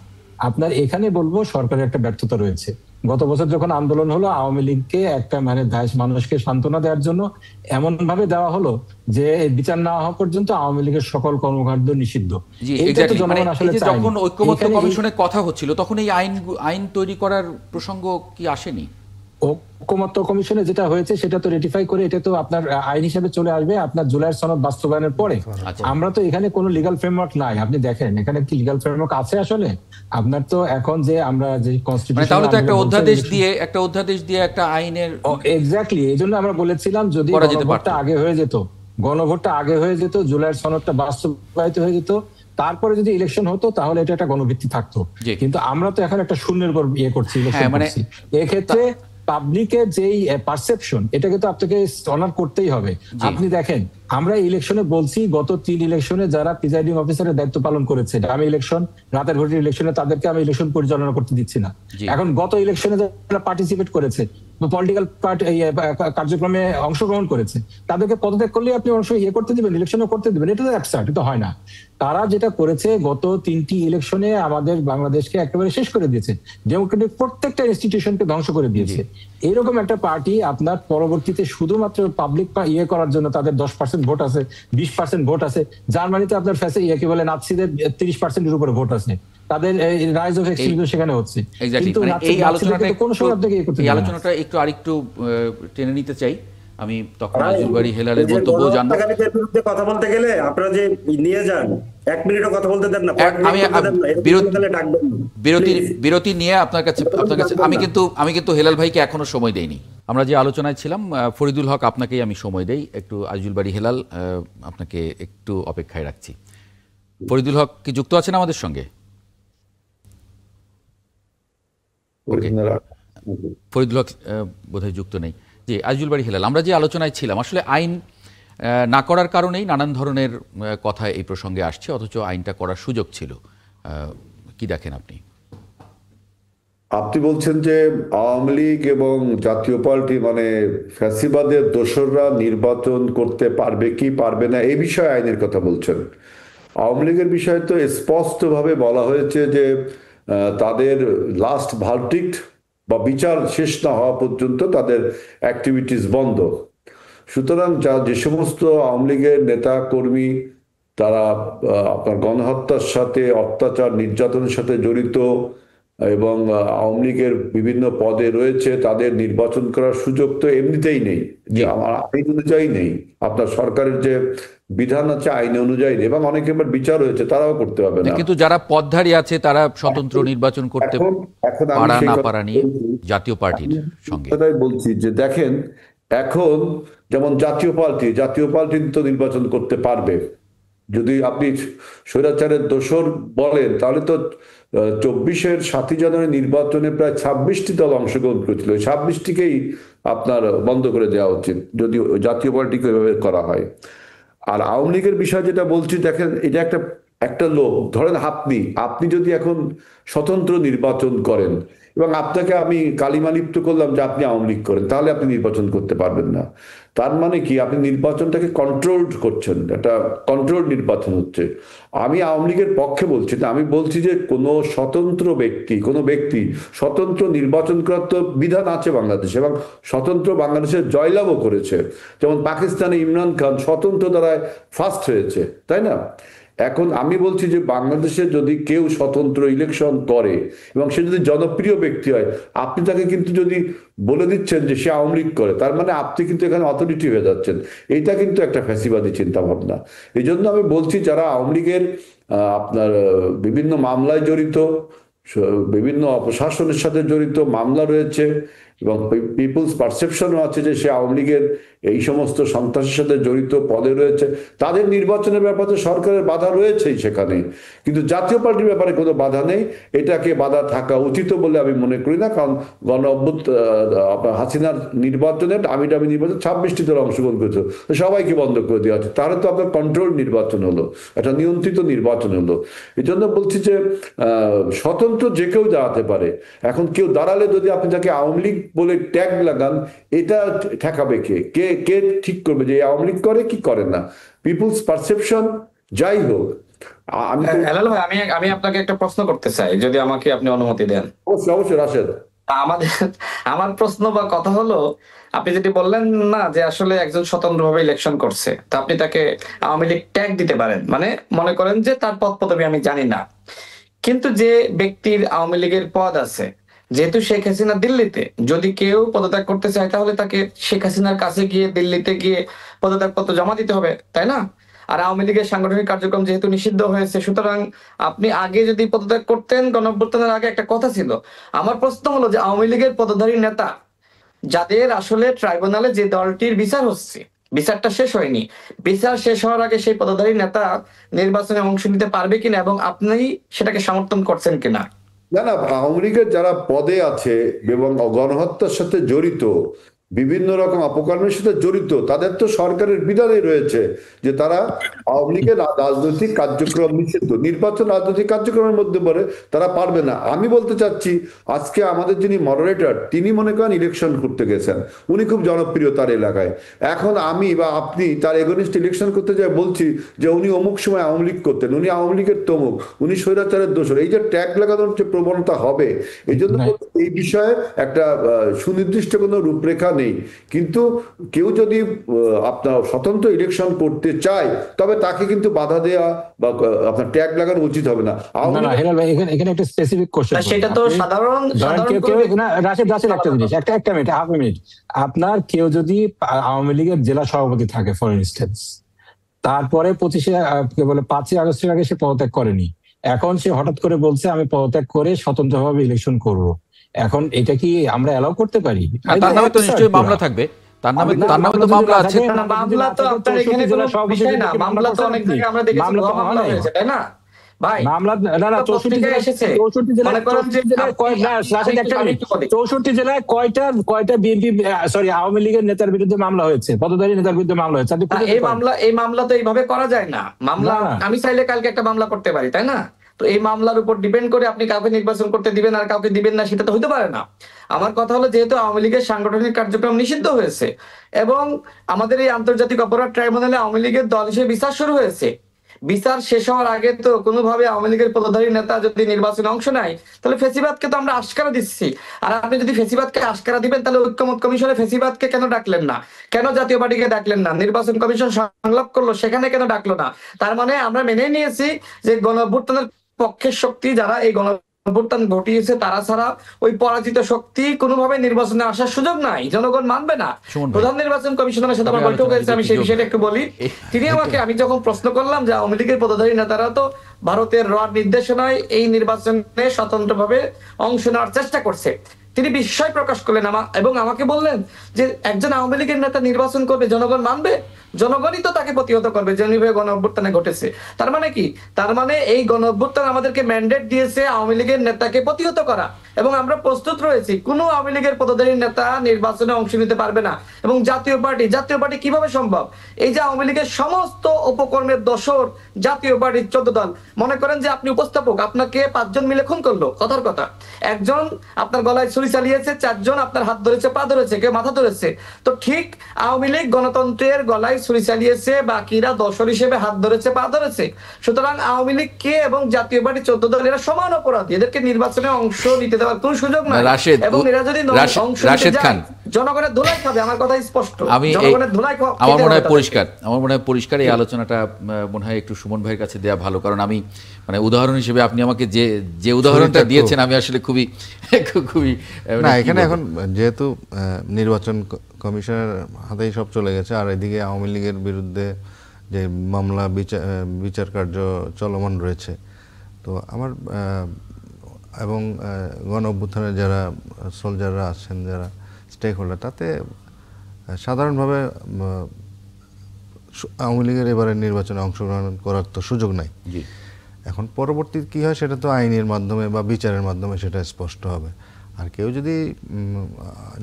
আপনার এখানে বলবো সরকারের একটা ব্যর্থতা রয়েছে। গত বছর যখন আন্দোলন হলো, আওয়ামী লীগকে একটা মানুষকে সান্ত্বনা দেওয়ার জন্য এমন ভাবে দেওয়া হলো যে বিচার না হওয়া পর্যন্ত আওয়ামী লীগের সকল কর্মকাণ্ড নিষিদ্ধ। যখন ঐক্যমত্য কমিশনের কথা হচ্ছিল, তখন এই আইন তৈরি করার প্রসঙ্গ কি আসেনি? ঐক্যমত্য কমিশনে যেটা হয়েছে সেটা তো রেটিফাই করে এটা তো আপনার আইন হিসেবে চলে আসবে আপনার জুলাইয়ের সনদ বাস্তবায়নের পরে। আমরা তো এখানে কোনো লিগ্যাল ফ্রেমওয়ার্ক নাই। আপনি দেখেন এখানে কি লিগ্যাল ফ্রেমওয়ার্ক আছে আসলে? আপনার তো এখন যে আমরা যে কনস্টিটিউশন, তাহলে তো একটা অধ্যাদেশ দিয়ে একটা আইনের এক্স্যাক্টলি, এইজন্য আমরা বলেছিলাম যদি গণভোটটা আগে হয়ে যেত, জুলাইয়ের সনদটা বাস্তবায়িত হয়ে যেত, তারপরে যদি ইলেকশন হতো তাহলে এটা একটা গণভিত্তি থাকতো। কিন্তু আমরা তো এখন একটা শূন্যের উপর করছি ইলেকশন করছি। এক্ষেত্রে পাবলিকের যেই পারসেপশন, এটাকে তো আপনাকে অনার করতেই হবে। আপনি দেখেন আমরা ইলেকশনে বলছি, গত 3 ইলেকশনে যারা প্রিজাইডিং অফিসারের দায়িত্ব পালন করেছে, আমি ইলেকশন, রাতের ভোটের ইলেকশনে তাদেরকে আমি ইলেকশন পরিচালনা করতে দিচ্ছি না। এখন গত ইলেকশনে যারা পার্টিসিপেট করেছে, পলিটিক্যাল পার্টি কার্যক্রমে অংশগ্রহণ করেছে, তাদেরকে পদত্যাগ করলে আপনি করতে দিবেন, ইলেকশনও করতে দিবেন? এটা তো অ্যাবসার্ড, এটা হয় না। তারা যেটা করেছে গত 3টি ইলেকশনে আমাদের বাংলাদেশকে একেবারে শেষ করে দিয়েছে, ডেমোক্রেটিক প্রত্যেকটা ইনস্টিটিউশনকে ধ্বংস করে দিয়েছে। এরকম একটা পার্টি আপনার পরবর্তীতে শুধুমাত্র পাবলিক করার জন্য তাদের 10% ভোট আছে, 20% ভোট আছে। জার্মানিতে আপনার কি বলে নাৎসিদের 30%-এর উপরে ভোট আছে, তাদের রাইজ অফ এক্সট্রিমিজম সেখানে হচ্ছে। কিন্তু এই আলোচনাটা একটু আরেকটু টেনে নিতে চাই আমি, তখন আজিজুল বারী হেলালের বক্তব্য জানবো। কথা বলতে গেলে আপনারা যে নিয়ে যান, 1 মিনিটও কথা বলতে দেন না। আমি বিরতি নিয়ে আপনার কাছে আমি কিন্তু হেলাল ভাইকে এখনো সময় দেইনি। আমরা যে আলোচনায় ছিলাম, ফরিদুল হক আপনাকেই আমি সময় দেই একটু। আজিজুল বারী হেলাল, আপনাকে একটু অপেক্ষায় রাখছি। ফরিদুল হক কি যুক্ত আছেন আমাদের সঙ্গে? ফরিদুল হক বোধহয় যুক্ত নেই। জি, আজিজুল বারী হেলাল, আমরা যে আলোচনায় ছিলাম, আসলে না করার কারণেই নানান ধরনের কথা এই প্রসঙ্গে আসছে, অথচ আইনটা করার সুযোগ ছিল। কি দেখেন আপনি? আপনি বলছেন যে আওয়ামী লীগ এবং জাতীয় পার্টি মানে ফ্যাসিবাদের দোসররা নির্বাচন করতে পারবে কি পারবে না এই বিষয়ে আইনের কথা বলছেন। আওয়ামী লীগের বিষয়ে তো স্পষ্টভাবে বলা হয়েছে যে তাদের লাস্ট ভার্ডিক্ট বা বিচার শেষ না হওয়া পর্যন্ত তাদের অ্যাক্টিভিটিস বন্ধ। সুতরাং যে সমস্ত আওয়ামী লীগের নেতা কর্মী তারা আপনার গণহত্যার সাথে, অত্যাচার নির্যাতনের সাথে জড়িত এবং আওয়ামী লীগের বিভিন্ন পদে রয়েছে, তাদের নির্বাচন করার সুযোগ তো এমনিতেই নেই, যে আমার আইন অনুযায়ী নেই। আপনার সরকারের যে বিধান আছে আইন অনুযায়ী নেই, এবং অনেকে এবার বিচার হয়েছে তারাও করতে হবে না। কিন্তু যারা পদধারী আছে তারা স্বতন্ত্র নির্বাচন করতে পারা না পারা নিয়ে জাতীয় পার্টির সঙ্গে বলছি যে দেখেন, এখন যেমন জাতীয় পার্টি তো নির্বাচন করতে পারবে। যদি আপনি স্বৈরাচারের দোসর বলেন তাহলে তো 24-এর 7ই জানুয়ারি নির্বাচনে প্রায় 26টি দল অংশগ্রহণ করেছিল। 26টিকেই আপনার বন্ধ করে দেওয়া উচিত যদি জাতীয় পার্টিকে এভাবে করা হয়। আর আওয়ামী লীগের বিষয় যেটা বলছি, দেখেন এটা একটা লোক, ধরেন আপনি যদি এখন স্বতন্ত্র নির্বাচন করেন এবং আপনাকে আমি কালিমালিপ্ত করলাম যে আপনি আওয়ামী লীগ করেন, তাহলে আপনি নির্বাচন করতে পারবেন না। তার মানে কি, আপনি নির্বাচনটাকে কন্ট্রোলড করছেন, একটা কন্ট্রোল নির্বাচন হচ্ছে। আমি আওয়ামী লীগের পক্ষে বলছি না, আমি বলছি যে কোনো ব্যক্তি স্বতন্ত্র নির্বাচন করার তো বিধান আছে বাংলাদেশে, এবং স্বতন্ত্র বাংলাদেশের জয়লাভও করেছে। যেমন পাকিস্তানে ইমরান খান স্বতন্ত্র দ্বারায় ফার্স্ট হয়েছে, তাই না? এখন আমি বলছি যে বাংলাদেশে যদি কেউ স্বতন্ত্র ইলেকশন করে এবং সে যদি জনপ্রিয় ব্যক্তি হয়, আপনি তাকে কিন্তু যদি বলে দিচ্ছেন যে সে আওয়ামী লীগ করে, তার মানে আপনি কিন্তু এখানে অথরিটি হয়ে যাচ্ছেন। এইটা কিন্তু একটা ফ্যাসিবাদী চিন্তা ভাবনা। এই জন্য আমি বলছি যারা আওয়ামী লীগের আপনার বিভিন্ন মামলায় জড়িত, বিভিন্ন অপশাসনের সাথে জড়িত মামলা রয়েছে, এবং পিপুলস পারসেপশনও আছে যে সে আওয়ামী লীগের এই সমস্ত সন্ত্রাসের সাথে জড়িত পদে রয়েছে, তাদের নির্বাচনের ব্যাপারে সরকারের বাধা রয়েছেই সেখানে। কিন্তু জাতীয় পার্টির ব্যাপারে কোনো বাধা নেই, এটাকে বাধা থাকা উচিত বলে আমি মনে করি না। কারণ হাসিনার নির্বাচনে দামি নির্বাচন 26টি দল অংশগ্রহণ করেছে, সবাইকে বন্ধ করে দেওয়া হচ্ছে। তাহলে তো আপনার কন্ট্রোল নির্বাচন হলো, একটা নিয়ন্ত্রিত নির্বাচন হলো। এই জন্য বলছি যে স্বতন্ত্র যে কেউ দাঁড়াতে পারে। এখন কেউ দাঁড়ালে যদি আপনি তাকে আওয়ামী লীগ বলে ট্যাগ লাগান, এটা ঠেকাবে কে ঠিক করবে যে আওয়ামী লীগ করে কি করে না? পিপুলস পারসেপশন যাই হোক। আমি আপনাকে একটা প্রশ্ন করতে চাই, যদি আমাকে আপনি অনুমতি দেন। অবশ্যই রাশেদ। আমার প্রশ্ন বা কথা হলো, আপনি যেটি বললেন না যে আসলে একজন স্বতন্ত্রভাবে ইলেকশন করছে, তা আপনি তাকে আওয়ামী লীগ ট্যাগ দিতে পারেন, মানে মনে করেন যে তার পদ পদবি আমি জানি না, কিন্তু যে ব্যক্তির আওয়ামী লীগের পদ আছে, যেহেতু শেখ হাসিনা দিল্লিতে, যদি কেউ পদত্যাগ করতে চায় তাহলে তাকে শেখ হাসিনার কাছে গিয়ে দিল্লিতে গিয়ে পদত্যাগ পত্র জমা দিতে হবে, তাই না? আর আওয়ামী লীগের সাংগঠনিক কার্যক্রম যেহেতু নিষিদ্ধ হয়েছে, সুতরাং আপনি আগে যদি পদত্যাগ করতেন, গণঅভ্যুত্থানের আগে একটা কথা ছিল। আমার প্রশ্ন হলো যে আওয়ামী লীগের পদধারী নেতা যাদের আসলে ট্রাইব্যুনালে যে দলটির বিচার হচ্ছে, বিচারটা শেষ হয়নি, বিচার শেষ হওয়ার আগে সেই পদধারী নেতা নির্বাচনে অংশ নিতে পারবে কিনা, এবং আপনি সেটাকে সমর্থন করছেন কিনা? না, আওয়ামী লীগের যারা পদে আছে এবং গণহত্যার সাথে জড়িত, বিভিন্ন রকম অপকর্মের সাথে জড়িত, তাদের তো সরকারের বিধানে রয়েছে যে তারা আওয়ামী লীগের রাজনৈতিক কার্যক্রম নিষিদ্ধ, নির্বাচন রাজনৈতিক কার্যক্রমের মধ্যে পড়ে, তারা পারবে না। আমি বলতে চাচ্ছি, আজকে আমাদের যিনি মডারেটর, তিনি মনে করেন ইলেকশন করতে গেছেন, উনি খুব জনপ্রিয় তার এলাকায়। এখন আমি বা আপনি তার এগনিস্ট ইলেকশন করতে যাই বলছি যে উনি অমুক সময় আওয়ামী লীগ করতেন, উনি আওয়ামী লীগের তমুক, উনি স্বৈরাচারের দোষর, এই যে ট্যাগ লাগানোর যে প্রবণতা হবে, এই জন্য এই বিষয়ে একটা সুনির্দিষ্ট কোনো রূপরেখা নেই। কিন্তু কেউ যদি আপনার স্বতন্ত্র ইলেকশন করতে চায়, তবে তাকে কিন্তু বাধা দেওয়া বা আপনার ট্যাগ লাগানো উচিত হবে না। এখানে একটা স্পেসিফিক কোশ্চেন, সেটা তো সাধারণ একটা মিনিট, হাফ মিনিট। আপনার কেউ যদি আওয়ামী লীগের জেলা সভাপতি থাকে ফর ইনস্টেন্স, তারপরে 5ই আগস্টের আগে সে পদত্যাগ করেনি, এখন সে হঠাৎ করে বলছে আমি পদত্যাগ করে স্বতন্ত্রভাবে ইলেকশন করব, এখন এটা কি আমরা অ্যালাউ করতে পারি? তার নামে তো নিশ্চয়ই মামলা থাকবে, তার নামে তো মামলা আছে। মামলা তো আপনার এখানে কোনো বিষয় না, মামলা তো অনেক জায়গায় আমরা দেখেছি, মামলা হয়েছে, তাই না? ভাই মামলা না 64 জেলায় এসেছে 64 জেলায় 64 জেলায় কয়টা বিএনপি সরি আওয়ামী লীগের নেতার বিরুদ্ধে মামলা হয়েছে, পদধারী নেতার বিরুদ্ধে মামলা হয়েছে? এই মামলা তো এইভাবে করা যায় না। মামলা আমি চাইলে কালকে একটা মামলা করতে পারি, তাই না? তো এই মামলার উপর ডিপেন্ড করে আপনি কাউকে নির্বাচন করতে দিবেন আর কাউকে দিবেন না, সেটা তো হইতে পারে না। আমার কথা হলো, যেহেতু আওয়ামী লীগের সাংগঠনিক কার্যক্রম নিষিদ্ধ হয়েছে এবং আমাদের এই আন্তর্জাতিক অপরাধ ট্রাইব্যুনালে আওয়ামী লীগের দল হিসেবে বিচার শুরু হয়েছে, বিচার শেষ হওয়ার আগে তো কোনোভাবে আওয়ামী লীগের পদধারী নেতা যদি নির্বাচনে অংশ নেয়, তাহলে ফেসিবাদকে তো আমরা আশকারা দিচ্ছি। আর আপনি যদি ফেসিবাদকে আশকারা দিবেন, তাহলে ঐক্যমত কমিশনে ফেসিবাদকে কেন ডাকলেন না? কেন জাতীয় পার্টিকে ডাকলেন না? নির্বাচন কমিশন সংলাপ করলো, সেখানে কেন ডাকলো না? তার মানে আমরা মেনে নিয়েছি যে গণঅভ্যুত্থানের পক্ষের শক্তি যারা এই গণঅভ্যুত্থান ঘটিয়েছে তারা ছাড়া ওই পরাজিত শক্তি কোনোভাবে নির্বাচনে আসার সুযোগ নাই, জনগণ মানবে না। প্রধান নির্বাচন কমিশনারের সাথে আমার বৈঠক হয়েছে, আমি সেই বিষয়টা একটু বলি। তিনি আমাকে, আমি যখন প্রশ্ন করলাম যে আওয়ামী লীগের পদধারী নেতারা তো ভারতের র নির্দেশনায় এই নির্বাচনে স্বতন্ত্রভাবে অংশ নেওয়ার চেষ্টা করছে, তিনি বিস্ময় প্রকাশ করলেন এবং আমাকে বললেন যে একজন আওয়ামী লীগের নেতা নির্বাচন করবে, জনগণ মানবে? জনগণই তো তাকে প্রতিহত করবে যেভাবে গণ অভ্যুত্থানে ঘটেছে। তার মানে কি? তার মানে এই গণ অভ্যুত্থান আমাদেরকে ম্যান্ডেট দিয়েছে আওয়ামী লীগের নেতাকে প্রতিহত করা, এবং আমরা প্রস্তুত রয়েছি। কোনো আওয়ামী লীগের পদধারী নেতা নির্বাচনে অংশ নিতে পারবে না। এবং জাতীয় পার্টি কিভাবে সম্ভব? এই যে আওয়ামী লীগের সমস্ত উপকর্মের দোসর জাতীয় পার্টির 14 দল, মনে করেন যে আপনি উপস্থাপক, আপনাকে 5 জন মিলে খুন করলো, কথার কথা, একজন আপনার গলায় ছুরি চালিয়েছে, 4 জন আপনার হাত ধরেছে, পা ধরেছে, কেউ মাথা ধরেছে। তো ঠিক আওয়ামী লীগ গণতন্ত্রের গলায় ছুরি চালিয়েছে, বাকিরা দোসর হিসেবে হাত ধরেছে, পা ধরেছে। সুতরাং আওয়ামী লীগ কে এবং জাতীয় পার্টি 14 দল এরা সমান অপরাধী, এদেরকে নির্বাচনে অংশ নিতে দেওয়ার কোন সুযোগ নাই। এবং এরা যদি অংশ নিতে যায়, জনগণের ধুলাই খাবে। আমার কথা স্পষ্ট, জনগণের ধুলাই খাবে। আমার মনে হয় পরিষ্কার এই আলোচনাটা মনে হয় একটু সুমন ভাইয়ের কাছে দেওয়া ভালো, কারণ আমি মানে উদাহরণ হিসেবে আপনি আমাকে যে উদাহরণটা দিয়েছেন আমি আসলে খুবই না, এখানে এখন যেহেতু নির্বাচন কমিশনের হাতেই সব চলে গেছে, আর এদিকে আওয়ামী লীগের বিরুদ্ধে যে মামলা বিচার কার্য চলমান রয়েছে, তো আমার এবং গণ অভ্যুত্থানের যারা সোলজাররা আছেন, যারা স্টেক হোল্ডার, তাতে সাধারণভাবে আওয়ামী লীগের এবারে নির্বাচনে অংশগ্রহণ করার তো সুযোগ নাই। এখন পরবর্তী কি হয় সেটা তো আইনের মাধ্যমে বা বিচারের মাধ্যমে সেটা স্পষ্ট হবে। আর কেউ যদি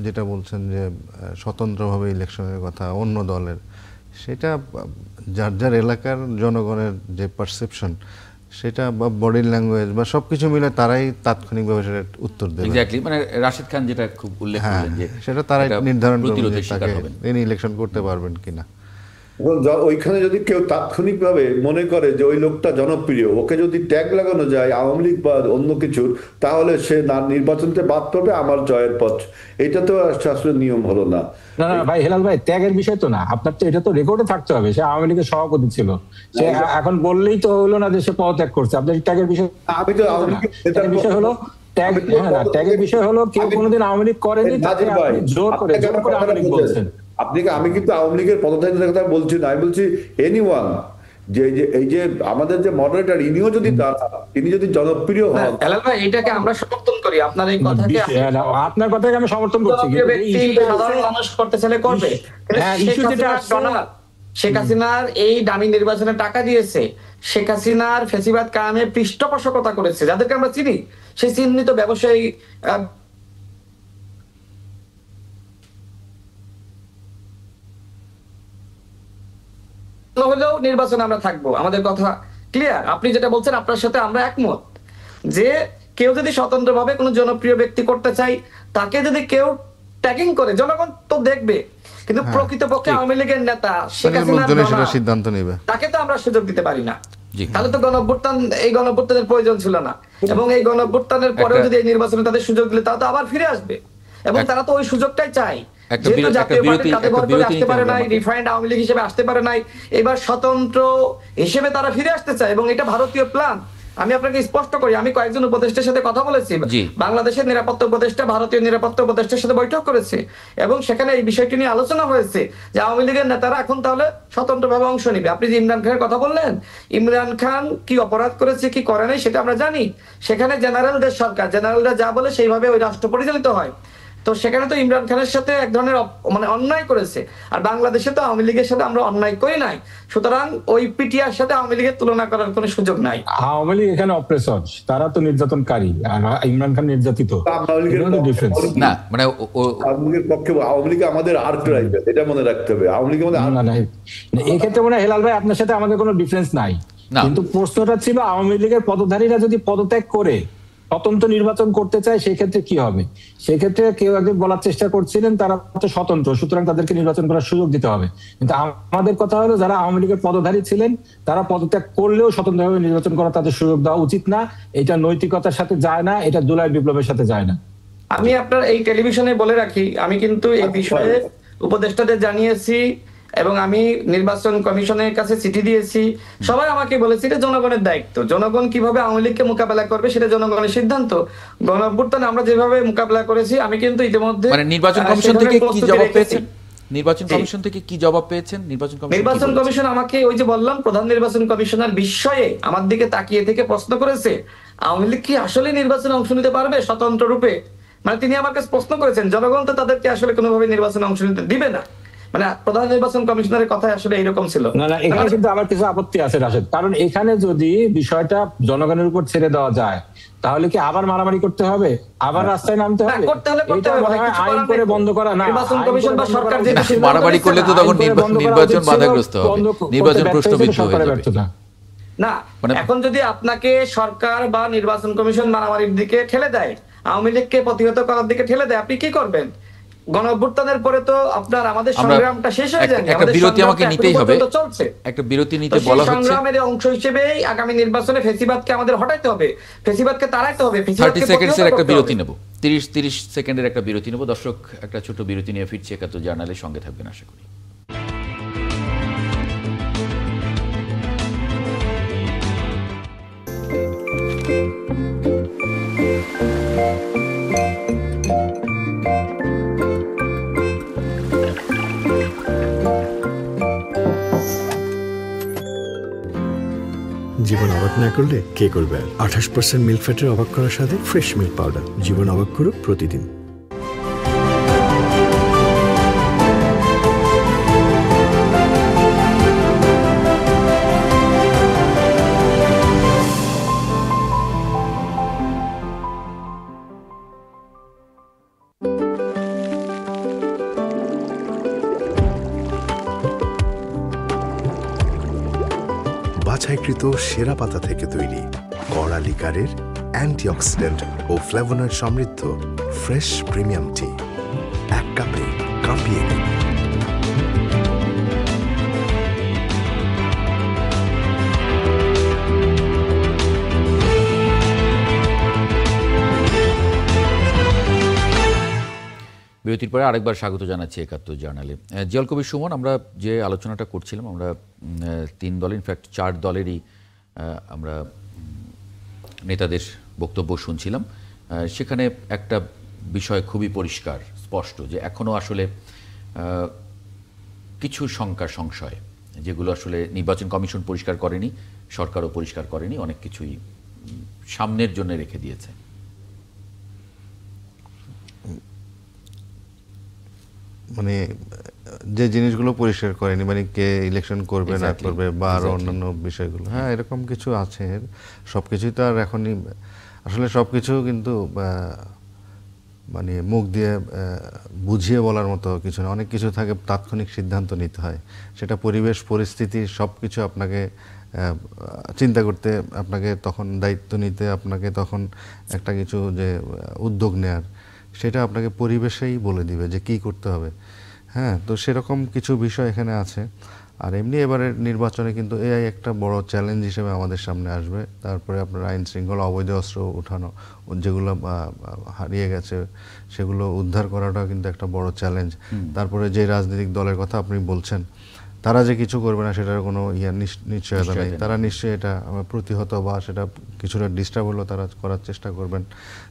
যেটা বলছেন যে স্বতন্ত্রভাবে ইলেকশনের কথা অন্য দলের, সেটা যার যার এলাকার জনগণের যে পারসেপশন, সেটা বা বডি ল্যাঙ্গুয়েজ বা সবকিছু মিলে তারাই তাৎক্ষণিকভাবে সেটা উত্তর দেবে। এক্স্যাক্টলি, মানে রাশিদ খান যেটা খুব উল্লেখ করলেন যে সেটা তারাই নির্ধারণ করবে যে তাকে তিনি ইলেকশন করতে পারবেন কিনা। ওইখানে যদি কেউ তাৎক্ষণিকভাবে মনে করে যে ওই লোকটা জনপ্রিয়, ওকে যদি ট্যাগ লাগানো যায় আওয়ামী লীগ বা অন্য কিছুর, তাহলে সে না নির্বাচনতে বাদ পড়বে, আমার জয়ের পথ। এটা তো আসলে নিয়ম হলো না। না ভাই, হেলাল ভাই, ত্যাগের বিষয় তো না, আপনার তো এটা তো রেকর্ডে থাকতে হবে। সে আওয়ামী লীগের সভাপতি ছিল, সে এখন বললেই তো হলো না যে সে পদত্যাগ করছে। আপনার ট্যাগের বিষয়, আমি তো আওয়ামী লীগের বিষয় হলো ট্যাগের বিষয় হলো কেউ কোনোদিন আওয়ামী লীগ করেনি, জোর করে আওয়ামী লীগ বলছেন। আমি কিন্তু আওয়ামী লীগের পদত্যাগের কথা বলছি না, আমি বলছি এনিওয়ান, যে এই যে আমাদের যে মডারেটর, ইনিও যদি তিনি যদি জনপ্রিয় হন, ভাই এটাকে আমরা সমর্থন করি। আপনার এই কথাকে, আপনার কথাকে আমি সমর্থন করছি, সাধারণ মানুষ করতে চাইলে করবে। শেখ হাসিনার এই দামি নির্বাচনে টাকা দিয়েছে, শেখ হাসিনার ফ্যাসিবাদ কায়েমে পৃষ্ঠপোষকতা করেছে যাদেরকে আমরা চিনি, সেই চিহ্নিত ব্যবসায়ী হলেও নির্বাচনে আমরা থাকবো। আমাদের কথা ক্লিয়ার। আপনি যেটা বলছেন আপনার সাথে আমরা একমত, যে কেউ যদি স্বতন্ত্রভাবে কোনো জনপ্রিয় ব্যক্তি করতে চাই, তাকে যদি কেউ ট্যাগিং করে, জনগণ তো দেখবে। কিন্তু প্রকৃতপক্ষে আওয়ামী লীগের নেতা শেখ হাসিনার সিদ্ধান্ত নেবে, তাকে তো আমরা সুযোগ দিতে পারি না। তাহলে তো এই গণঅভ্যুত্থানের প্রয়োজন ছিল না। এবং এই গণঅভ্যুত্থানের পরেও যদি এই নির্বাচনে তাদের সুযোগ দিলে, তারা তো আবার ফিরে আসবে, এবং তারা তো ওই সুযোগটাই চায়। যেহেতু জাতীয় পার্টির কাঁধে ভর করে আসতে পারে নাই, রিফাইন্ড আওয়ামী লীগ হিসেবে আসতে পারে নাই, এবার স্বতন্ত্র হিসেবে তারা ফিরে আসতে চায়, এবং এটা ভারতীয় প্ল্যান। আমি আপনাকে স্পষ্ট করি, আমি কয়েকজন উপদেষ্টার সাথে কথা বলেছি, বাংলাদেশের নিরাপত্তা উপদেষ্টা ভারতীয় নিরাপত্তা উপদেষ্টার সাথে বৈঠক করেছে, এবং সেখানে এই বিষয়টি নিয়ে আলোচনা হয়েছে যে আওয়ামী লীগের নেতারা এখন তাহলে স্বতন্ত্রভাবে অংশ নিবে। আপনি যে ইমরান খানের কথা বললেন, ইমরান খান কি অপরাধ করেছে কি করে নাই সেটা আমরা জানি। সেখানে জেনারেলদের সরকার, জেনারেলরা যা বলে সেইভাবে ওই রাষ্ট্র পরিচালিত হয়। তো সেখানে তো ইমরান খানের সাথে এক ধরনের মানে অন্যায় করেছে। আর বাংলাদেশে তো আওয়ামী লীগের সাথে আমরা অন্যায় করি নাই, সুতরাং ওই পিটিআর সাথে আওয়ামী লীগের তুলনা করার কোনো সুযোগ নাই। আওয়ামী লীগ এখানে অপ্রেসর, তারা তো নির্যাতনকারী, আর ইমরান খান নির্যাতিত। না মানে আওয়ামী লীগের পক্ষে আওয়ামী লীগ আমাদের আর্ক রাইভাল, এটা মনে রাখতে হবে। আওয়ামী লীগ আমাদের এই ক্ষেত্রে মনে হয় হেলাল ভাই আপনার সাথে আমাদের কোনো ডিফারেন্স নাই, কিন্তু প্রশ্নটা ছিল আওয়ামী লীগের পদধারীরা যদি পদত্যাগ করে স্বতন্ত্র নির্বাচন করতে চায় সেক্ষেত্রে কি হবে। সেক্ষেত্রে কেউ একদিন বলার চেষ্টা করছিলেন তারা তো স্বতন্ত্র, সুতরাং তাদেরকে নির্বাচন করার সুযোগ দিতে হবে। কিন্তু আমাদের কথা হলো যারা আওয়ামী লীগের পদধারী ছিলেন তারা পদত্যাগ করলেও স্বতন্ত্রভাবে নির্বাচন করার তাদের সুযোগ দেওয়া উচিত না। এটা নৈতিকতার সাথে যায় না, এটা জুলাই বিপ্লবের সাথে যায় না। আমি আপনার এই টেলিভিশনে বলে রাখি, আমি কিন্তু এই বিষয়ে উপদেষ্টাদের জানিয়েছি এবং আমি নির্বাচন কমিশনের কাছে চিঠি দিয়েছি। সবাই আমাকে বলেছে এটা জনগণের দায়িত্ব, জনগণ কিভাবে আওয়ামী লীগকে মোকাবেলা করবে সেটা জনগণের সিদ্ধান্ত। গণঅভ্যুত্থানে আমরা যেভাবে মোকাবেলা করেছি, আমি কিন্তু ইতিমধ্যে মানে নির্বাচন কমিশন থেকে কি জবাব পেয়েছেন? নির্বাচন কমিশন থেকে কি জবাব পেয়েছেন? নির্বাচন কমিশন আমাকে ওই যে বললাম, প্রধান নির্বাচন কমিশনার বিস্ময়ে আমার দিকে তাকিয়ে থেকে প্রশ্ন করেছে আওয়ামী লীগ কি আসলে নির্বাচনে অংশ নিতে পারবে স্বতন্ত্র রূপে। মানে তিনি আমার কাছে প্রশ্ন করেছেন, জনগণ তো তাদেরকে আসলে কোনোভাবে নির্বাচনে অংশ নিতে দিবে না। মানে প্রধান নির্বাচন কমিশনারের কথা আসলে এরকম ছিল না। এখানে কিন্তু আবার কিছু আপত্তি আছে রাশেদ, কারণ এখানে যদি বিষয়টা জনগণের উপর ছেড়ে দেওয়া যায় তাহলে কি আবার মারামারি করতে হবে, আবার রাস্তায় নামতে হবে? আইন করে বন্ধ করা না, নির্বাচন কমিশন বা সরকার যে মারামারি করলে তো তখন নির্বাচন বাধাগ্রস্ত হবে, নির্বাচন প্রশ্নবিদ্ধ হয়ে যাবে। না, এখন যদি আপনাকে সরকার বা নির্বাচন কমিশন মারামারির দিকে ঠেলে দেয়, আওয়ামী লীগকে প্রতিহত করার দিকে ঠেলে দেয়, আপনি কি করবেন? গণঅভ্যুত্থানের পরে তো আপনার আমাদের সংগ্রামটা শেষ হয়ে যায়। একটা বিরতি আমাকে নিতেই হবে, একটা বিরতি নিতে বলা হচ্ছে। সংগ্রামের অংশ হিসেবে আগামী নির্বাচনে ফ্যাসিবাদকে আমাদের হটাইতে হবে, ফ্যাসিবাদকে তাড়াইতে হবে। 30 সেকেন্ডের একটা বিরতি নেব, 30 সেকেন্ডের একটা বিরতি নেব। দর্শক, একটা ছোট বিরতি নিয়ে ফিরছি। 71 জার্নালের সঙ্গে থাকবেন আশা করি। জীবন অবাক না করলে কে করবে? 28% মিল্ক ফ্যাটের অবাক করার সাথে ফ্রেশ মিল্ক পাউডার। জীবন অবাক করুক প্রতিদিন। বাছাইকৃত সেরা পাতা থেকে তৈরি কড়া লিকারের অ্যান্টিঅক্সিডেন্ট ও ফ্লেভোনয়েড সমৃদ্ধ ফ্রেশ প্রিমিয়াম টি, এক কাপে কাঁপিয়ে দিন। বিরতির পরে আরেকবার স্বাগত জানাচ্ছি 71 জার্নালে। জিয়াউল কবির সুমন, আমরা যে আলোচনাটা করছিলাম, আমরা 3 দল, ইনফ্যাক্ট 4 দলেরই আমরা নেতাদের বক্তব্য শুনছিলাম। সেখানে একটা বিষয় খুবই পরিষ্কার স্পষ্ট, যে এখনও আসলে কিছু শঙ্কা সংশয়, যেগুলো আসলে নির্বাচন কমিশন পরিষ্কার করেনি, সরকারও পরিষ্কার করেনি, অনেক কিছুই সামনের জন্য রেখে দিয়েছে। মানে যে জিনিসগুলো পরিষ্কার করেনি, মানে কে ইলেকশন করবে না করবে বা আরো অন্যান্য বিষয়গুলো, হ্যাঁ এরকম কিছু আছে। সবকিছুই তো আর এখনই আসলে সবকিছু কিন্তু মানে মুখ দিয়ে বুঝিয়ে বলার মতো কিছু না। অনেক কিছু থাকে তাৎক্ষণিক সিদ্ধান্ত নিতে হয়, সেটা পরিবেশ পরিস্থিতি সব কিছু আপনাকে চিন্তা করতে, আপনাকে তখন দায়িত্ব নিতে, আপনাকে তখন একটা কিছু যে উদ্যোগ নেয়ার, সেটা আপনাকে পরিবেশেই বলে দিবে যে কি করতে হবে। হ্যাঁ, তো সেরকম কিছু বিষয় এখানে আছে। আর এমনি এবারের নির্বাচনে কিন্তু এআই একটা বড় চ্যালেঞ্জ হিসেবে আমাদের সামনে আসবে। তারপরে আপনার আইন শৃঙ্খলা, অবৈধ অস্ত্র উঠানো, যেগুলো হারিয়ে গেছে সেগুলো উদ্ধার করাটাও কিন্তু একটা বড় চ্যালেঞ্জ। তারপরে যে রাজনৈতিক দলের কথা আপনি বলছেন, তারা যে কিছু করবে না সেটার কোনো নিশ্চয়তা নেই। তারা নিশ্চয়ই এটা প্রতিহত বা সেটা কিছুটা ডিস্টার্ব হলেও তারা করার চেষ্টা করবেন।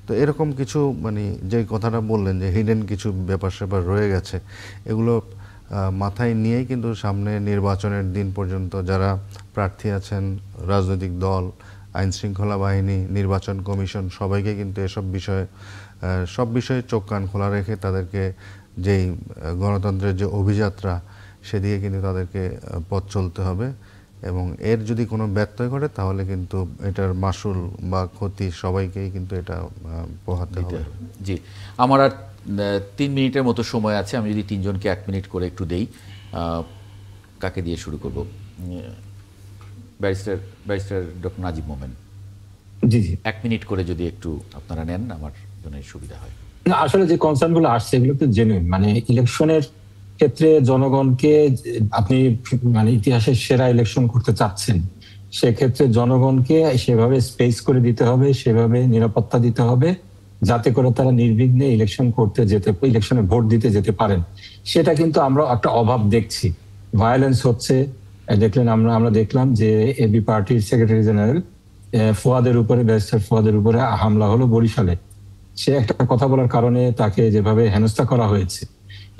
তো এরকম কিছু মানে যে কথাটা বললেন যে হিডেন কিছু ব্যাপার স্যাপার রয়ে গেছে, এগুলো মাথায় নিয়েই কিন্তু সামনে নির্বাচনের দিন পর্যন্ত যারা প্রার্থী আছেন, রাজনৈতিক দল, আইন শৃঙ্খলা বাহিনী, নির্বাচন কমিশন সবাইকে কিন্তু এসব বিষয়ে সব বিষয়ে চোখ কান খোলা রেখে তাদেরকে যেই গণতন্ত্রের যে অভিযাত্রা সেদিকে কিন্তু তাদেরকে পথ চলতে হবে এবং এর যদি কোনো ব্যত্যয় ঘটে তাহলে কিন্তু এটার মাসুল বা ক্ষতি সবাইকেই কিন্তু এটা পোহাতে হবে। জি, আমার আর 3 মিনিটের মতো সময় আছে, আমি যদি তিনজনকে 1 মিনিট করে একটু দেই, কাকে দিয়ে শুরু করব? ব্যারিস্টার ডক্টর নাজিব মোমেন। জি জি, 1 মিনিট করে যদি একটু আপনারা নেন আমার জন্য সুবিধা হয়। না, আসলে যে কনসার্ন গুলো আসছে এগুলো তো জেনুইন। মানে ইলেকশনের ক্ষেত্রে জনগণকে আপনি মানে ইতিহাসের সেরা ইলেকশন করতে চাচ্ছেন, সেক্ষেত্রে জনগণকে সেভাবে স্পেস করে দিতে হবে, সেভাবে নিরাপত্তা দিতে হবে যাতে করে তারা নির্বিঘ্নে ইলেকশনে ভোট দিতে যেতে পারেন। সেটা কিন্তু আমরা একটা অভাব দেখছি। ভায়োলেন্স হচ্ছে, দেখলেন আমরা দেখলাম যে এবি পার্টির সেক্রেটারি জেনারেল ব্যারিস্টার ফুয়াদের উপরে হামলা হলো বরিশালে। সে একটা কথা বলার কারণে তাকে যেভাবে হেনস্থা করা হয়েছে,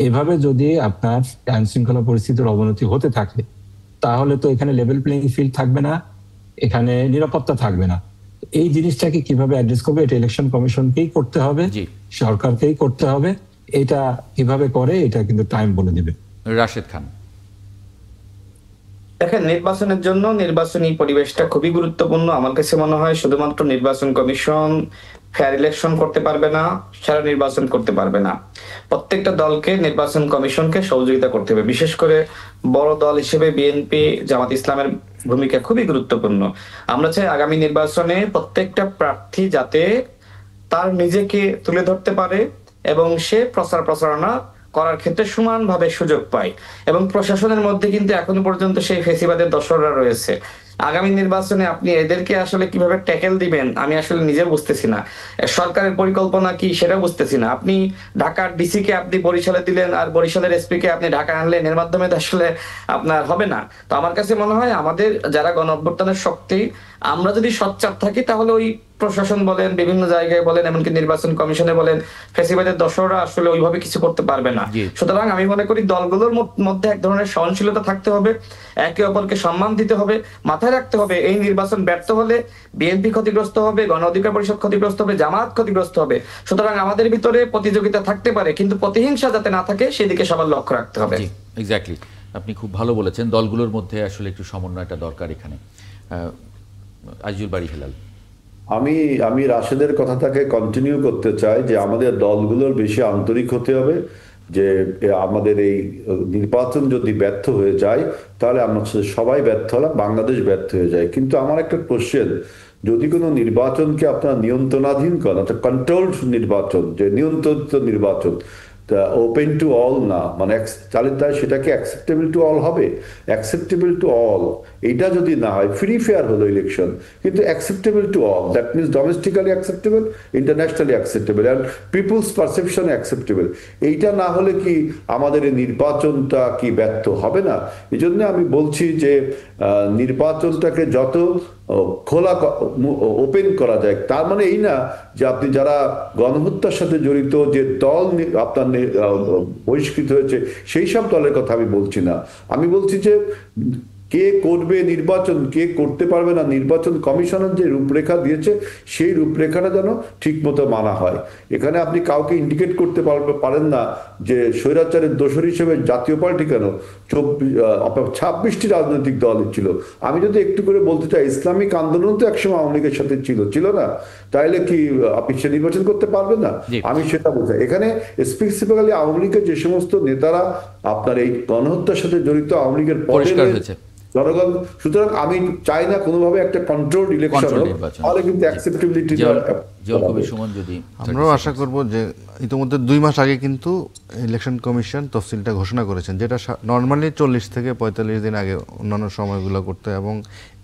এভাবে যদি আপনার আইন শৃঙ্খলা পরিস্থিতির অবনতি হতে থাকে তাহলে তো এখানে লেভেল প্লেইং ফিল্ড থাকবে না, এখানে নিরাপত্তা থাকবে না। এই জিনিসটাকে কিভাবে অ্যাড্রেস করবে এটা ইলেকশন কমিশনকেই করতে হবে, সরকারকেই করতে হবে। এটা কিভাবে করে এটা কিন্তু টাইম বলে দিবে। রাশেদ খান। দেখেন, নির্বাচনের জন্য নির্বাচনী পরিবেশটা খুবই গুরুত্বপূর্ণ। আমার কাছে মনে হয় শুধুমাত্র নির্বাচন কমিশন ফেয়ার ইলেকশন করতে পারবে না, সারা নির্বাচন করতে পারবে না। প্রত্যেকটা দলকে নির্বাচন কমিশনকে সহযোগিতা করতে হবে। বিশেষ করে বড় দল হিসেবে বিএনপি, জামাত ইসলামের ভূমিকা খুবই গুরুত্বপূর্ণ। আমরা চাই আগামী নির্বাচনে প্রত্যেকটা প্রার্থী যাতে তার নিজেকে তুলে ধরতে পারে এবং সে প্রচারণা করার ক্ষেত্রে সমানভাবে সুযোগ পায়। এবং প্রশাসনের মধ্যে কিন্তু এখনো পর্যন্ত সেই ফেসিবাদের দোসররা রয়েছে। আগামী নির্বাচনে আপনি এদেরকে আসলে কিভাবে ট্যাকেল দিবেন আমি আসলে নিজে বুঝতেছি না। সরকারের পরিকল্পনা কি সেটা বুঝতেছি না। আপনি ঢাকার ডিসি কে আপনি বরিশালে দিলেন আর বরিশালের এসপি কে আপনি ঢাকা আনলেন, এর মাধ্যমে তো আসলে আপনার হবে না। তো আমার কাছে মনে হয় আমাদের যারা গণ অভ্যুত্থানের শক্তি, আমরা যদি সোচ্চার থাকি তাহলে ওই প্রশাসন বলেন, বিভিন্ন জায়গায় বলেন, এমনকি নির্বাচন কমিশনে বলেন, ফেসিবাদের দোসররা আসলে ওইভাবে কিছু করতে পারবে না। সুতরাং আমি মনে করি দলগুলোর মধ্যে এক ধরনের সহনশীলতা থাকতে হবে, একে অপরকে সম্মান দিতে হবে, মাথায় রাখতে হবে এই নির্বাচন ব্যর্থ হলে বিএনপি ক্ষতিগ্রস্ত হবে, গণ অধিকার পরিষদ ক্ষতিগ্রস্ত হবে, জামাত ক্ষতিগ্রস্ত হবে। সুতরাং আমাদের ভিতরে প্রতিযোগিতা থাকতে পারে কিন্তু প্রতিহিংসা যাতে না থাকে সেদিকে সবার লক্ষ্য রাখতে হবে। এক্স্যাক্টলি, আপনি খুব ভালো বলেছেন। দলগুলোর মধ্যে আসলে একটু সমন্বয়টা দরকার এখানে। আজিজুল বারী হেলাল। আমি রাশেদের কথাটাকে কন্টিনিউ করতে চাই যে আমাদের দলগুলোর বেশি আন্তরিক হতে হবে, যে আমাদের এই নির্বাচন যদি ব্যর্থ হয়ে যায় তাহলে আমরা সবাই ব্যর্থ হলাম, বাংলাদেশ ব্যর্থ হয়ে যায়। কিন্তু আমার একটা কোশ্চেন, যদি কোনো নির্বাচনকে আপনার নিয়ন্ত্রণাধীন করেন, অর্থাৎ কন্ট্রোলড নির্বাচন, যে নিয়ন্ত্রিত নির্বাচন, ওপেন টু অল না, মানে চালিত হয়, সেটাকে অ্যাকসেপ্টেবল টু অল হবে? অ্যাকসেপ্টেবল টু অল এইটা যদি না হয়, ফ্রি ফেয়ার হলো ইলেকশন, কিন্তু acceptable to all, that means domestically acceptable, internationally acceptable and people's perception acceptable. এইটা না হলে কি আমাদের এই নির্বাচনটা কি ব্যর্থ হবে না? এই জন্য আমি বলছি যে নির্বাচনটাকে যত খোলা ওপেন করা যায়, তার মানে এই না যে আপনি যারা গণহত্যার সাথে জড়িত যে দল আপনার বহিষ্কৃত হয়েছে সেই সব দলের কথা আমি বলছি না। আমি বলছি যে কে করবে নির্বাচন, কে করতে পারবে না, নির্বাচন কমিশনের যে রূপরেখা দিয়েছে সেই রূপরেখাটা যেন ঠিক মতো মানা হয়। এখানে আপনি কাউকে ইন্ডিকেট করতে পারেন না যে স্বৈরাচারের দোসর হিসেবে জাতীয় পার্টি কেন 26টি রাজনৈতিক দল ছিল। আমি যদি একটু করে বলতে চাই, ইসলামিক আন্দোলন তো একসময় আওয়ামী লীগের সাথে ছিল না? তাইলে কি আপনি সে নির্বাচন করতে পারবেন না? আমি সেটা বোঝাই। এখানে স্পেসিফিক্যালি আওয়ামী লীগের যে সমস্ত নেতারা আপনার এই গণহত্যার সাথে জড়িত, আওয়ামী লীগের পদে জনগণ, সুতরাং আমি চাই না কোনোভাবে একটা কন্ট্রোল ইলেকশন হোক, তাহলে কিন্তু অ্যাকসেপ্টেবিলিটি। আমরাও আশা করব যে ইতিমধ্যে 2 মাস আগে কিন্তু ইলেকশন কমিশন তফসিলটা ঘোষণা করেছেন, যেটা নর্মালি 40 থেকে 45 দিন আগে অন্যান্য সময়গুলো করতে। এবং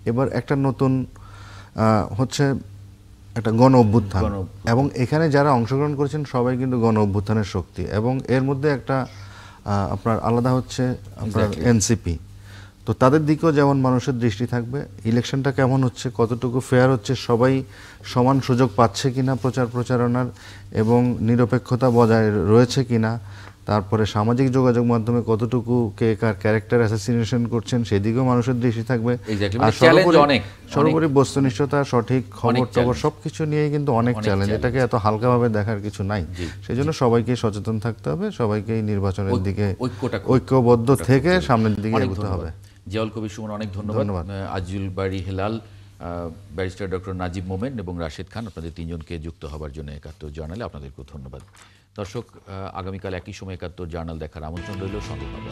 এবার একটা নতুন হচ্ছে একটা গণ অভ্যুত্থান, এবং এখানে যারা অংশগ্রহণ করেছেন সবাই কিন্তু গণ অভ্যুত্থানের শক্তি, এবং এর মধ্যে একটা আপনার আলাদা হচ্ছে আপনার এনসিপি। তো তাদের দিকেও যেমন মানুষের দৃষ্টি থাকবে, ইলেকশনটা কেমন হচ্ছে, কতটুকু ফেয়ার হচ্ছে, সবাই সমান সুযোগ পাচ্ছে কিনা প্রচারণার, এবং নিরপেক্ষতা বজায় রয়েছে কিনা, তারপরে সামাজিক যোগাযোগ মাধ্যমে কতটুকু কে কার ক্যারেক্টার অ্যাসাসিনেশন করছেন সেদিকেও মানুষের দৃষ্টি থাকবে। আর সর্বোপরি বস্তুনিষ্ঠতা, সঠিক খবর টবর সবকিছু নিয়েই কিন্তু অনেক চ্যালেঞ্জ, এটাকে এত হালকাভাবে দেখার কিছু নাই। সেই জন্য সবাইকে সচেতন থাকতে হবে, সবাইকে নির্বাচনের দিকে ঐক্যবদ্ধ থেকে সামনের দিকে এগোতে হবে। জিয়াউল কবির সুমন, অনেক ধন্যবাদ। আজিজুল বারী হেলাল, ব্যারিস্টার ডক্টর নাজিব মোমেন এবং রাশেদ খান, আপনাদের তিনজনকে যুক্ত হবার জন্য ৭১ জার্নালে আপনাদেরকেও ধন্যবাদ। দর্শক, আগামীকাল একই সময় ৭১ জার্নাল দেখার আমন্ত্রণ রইল, সঙ্গে পাবো।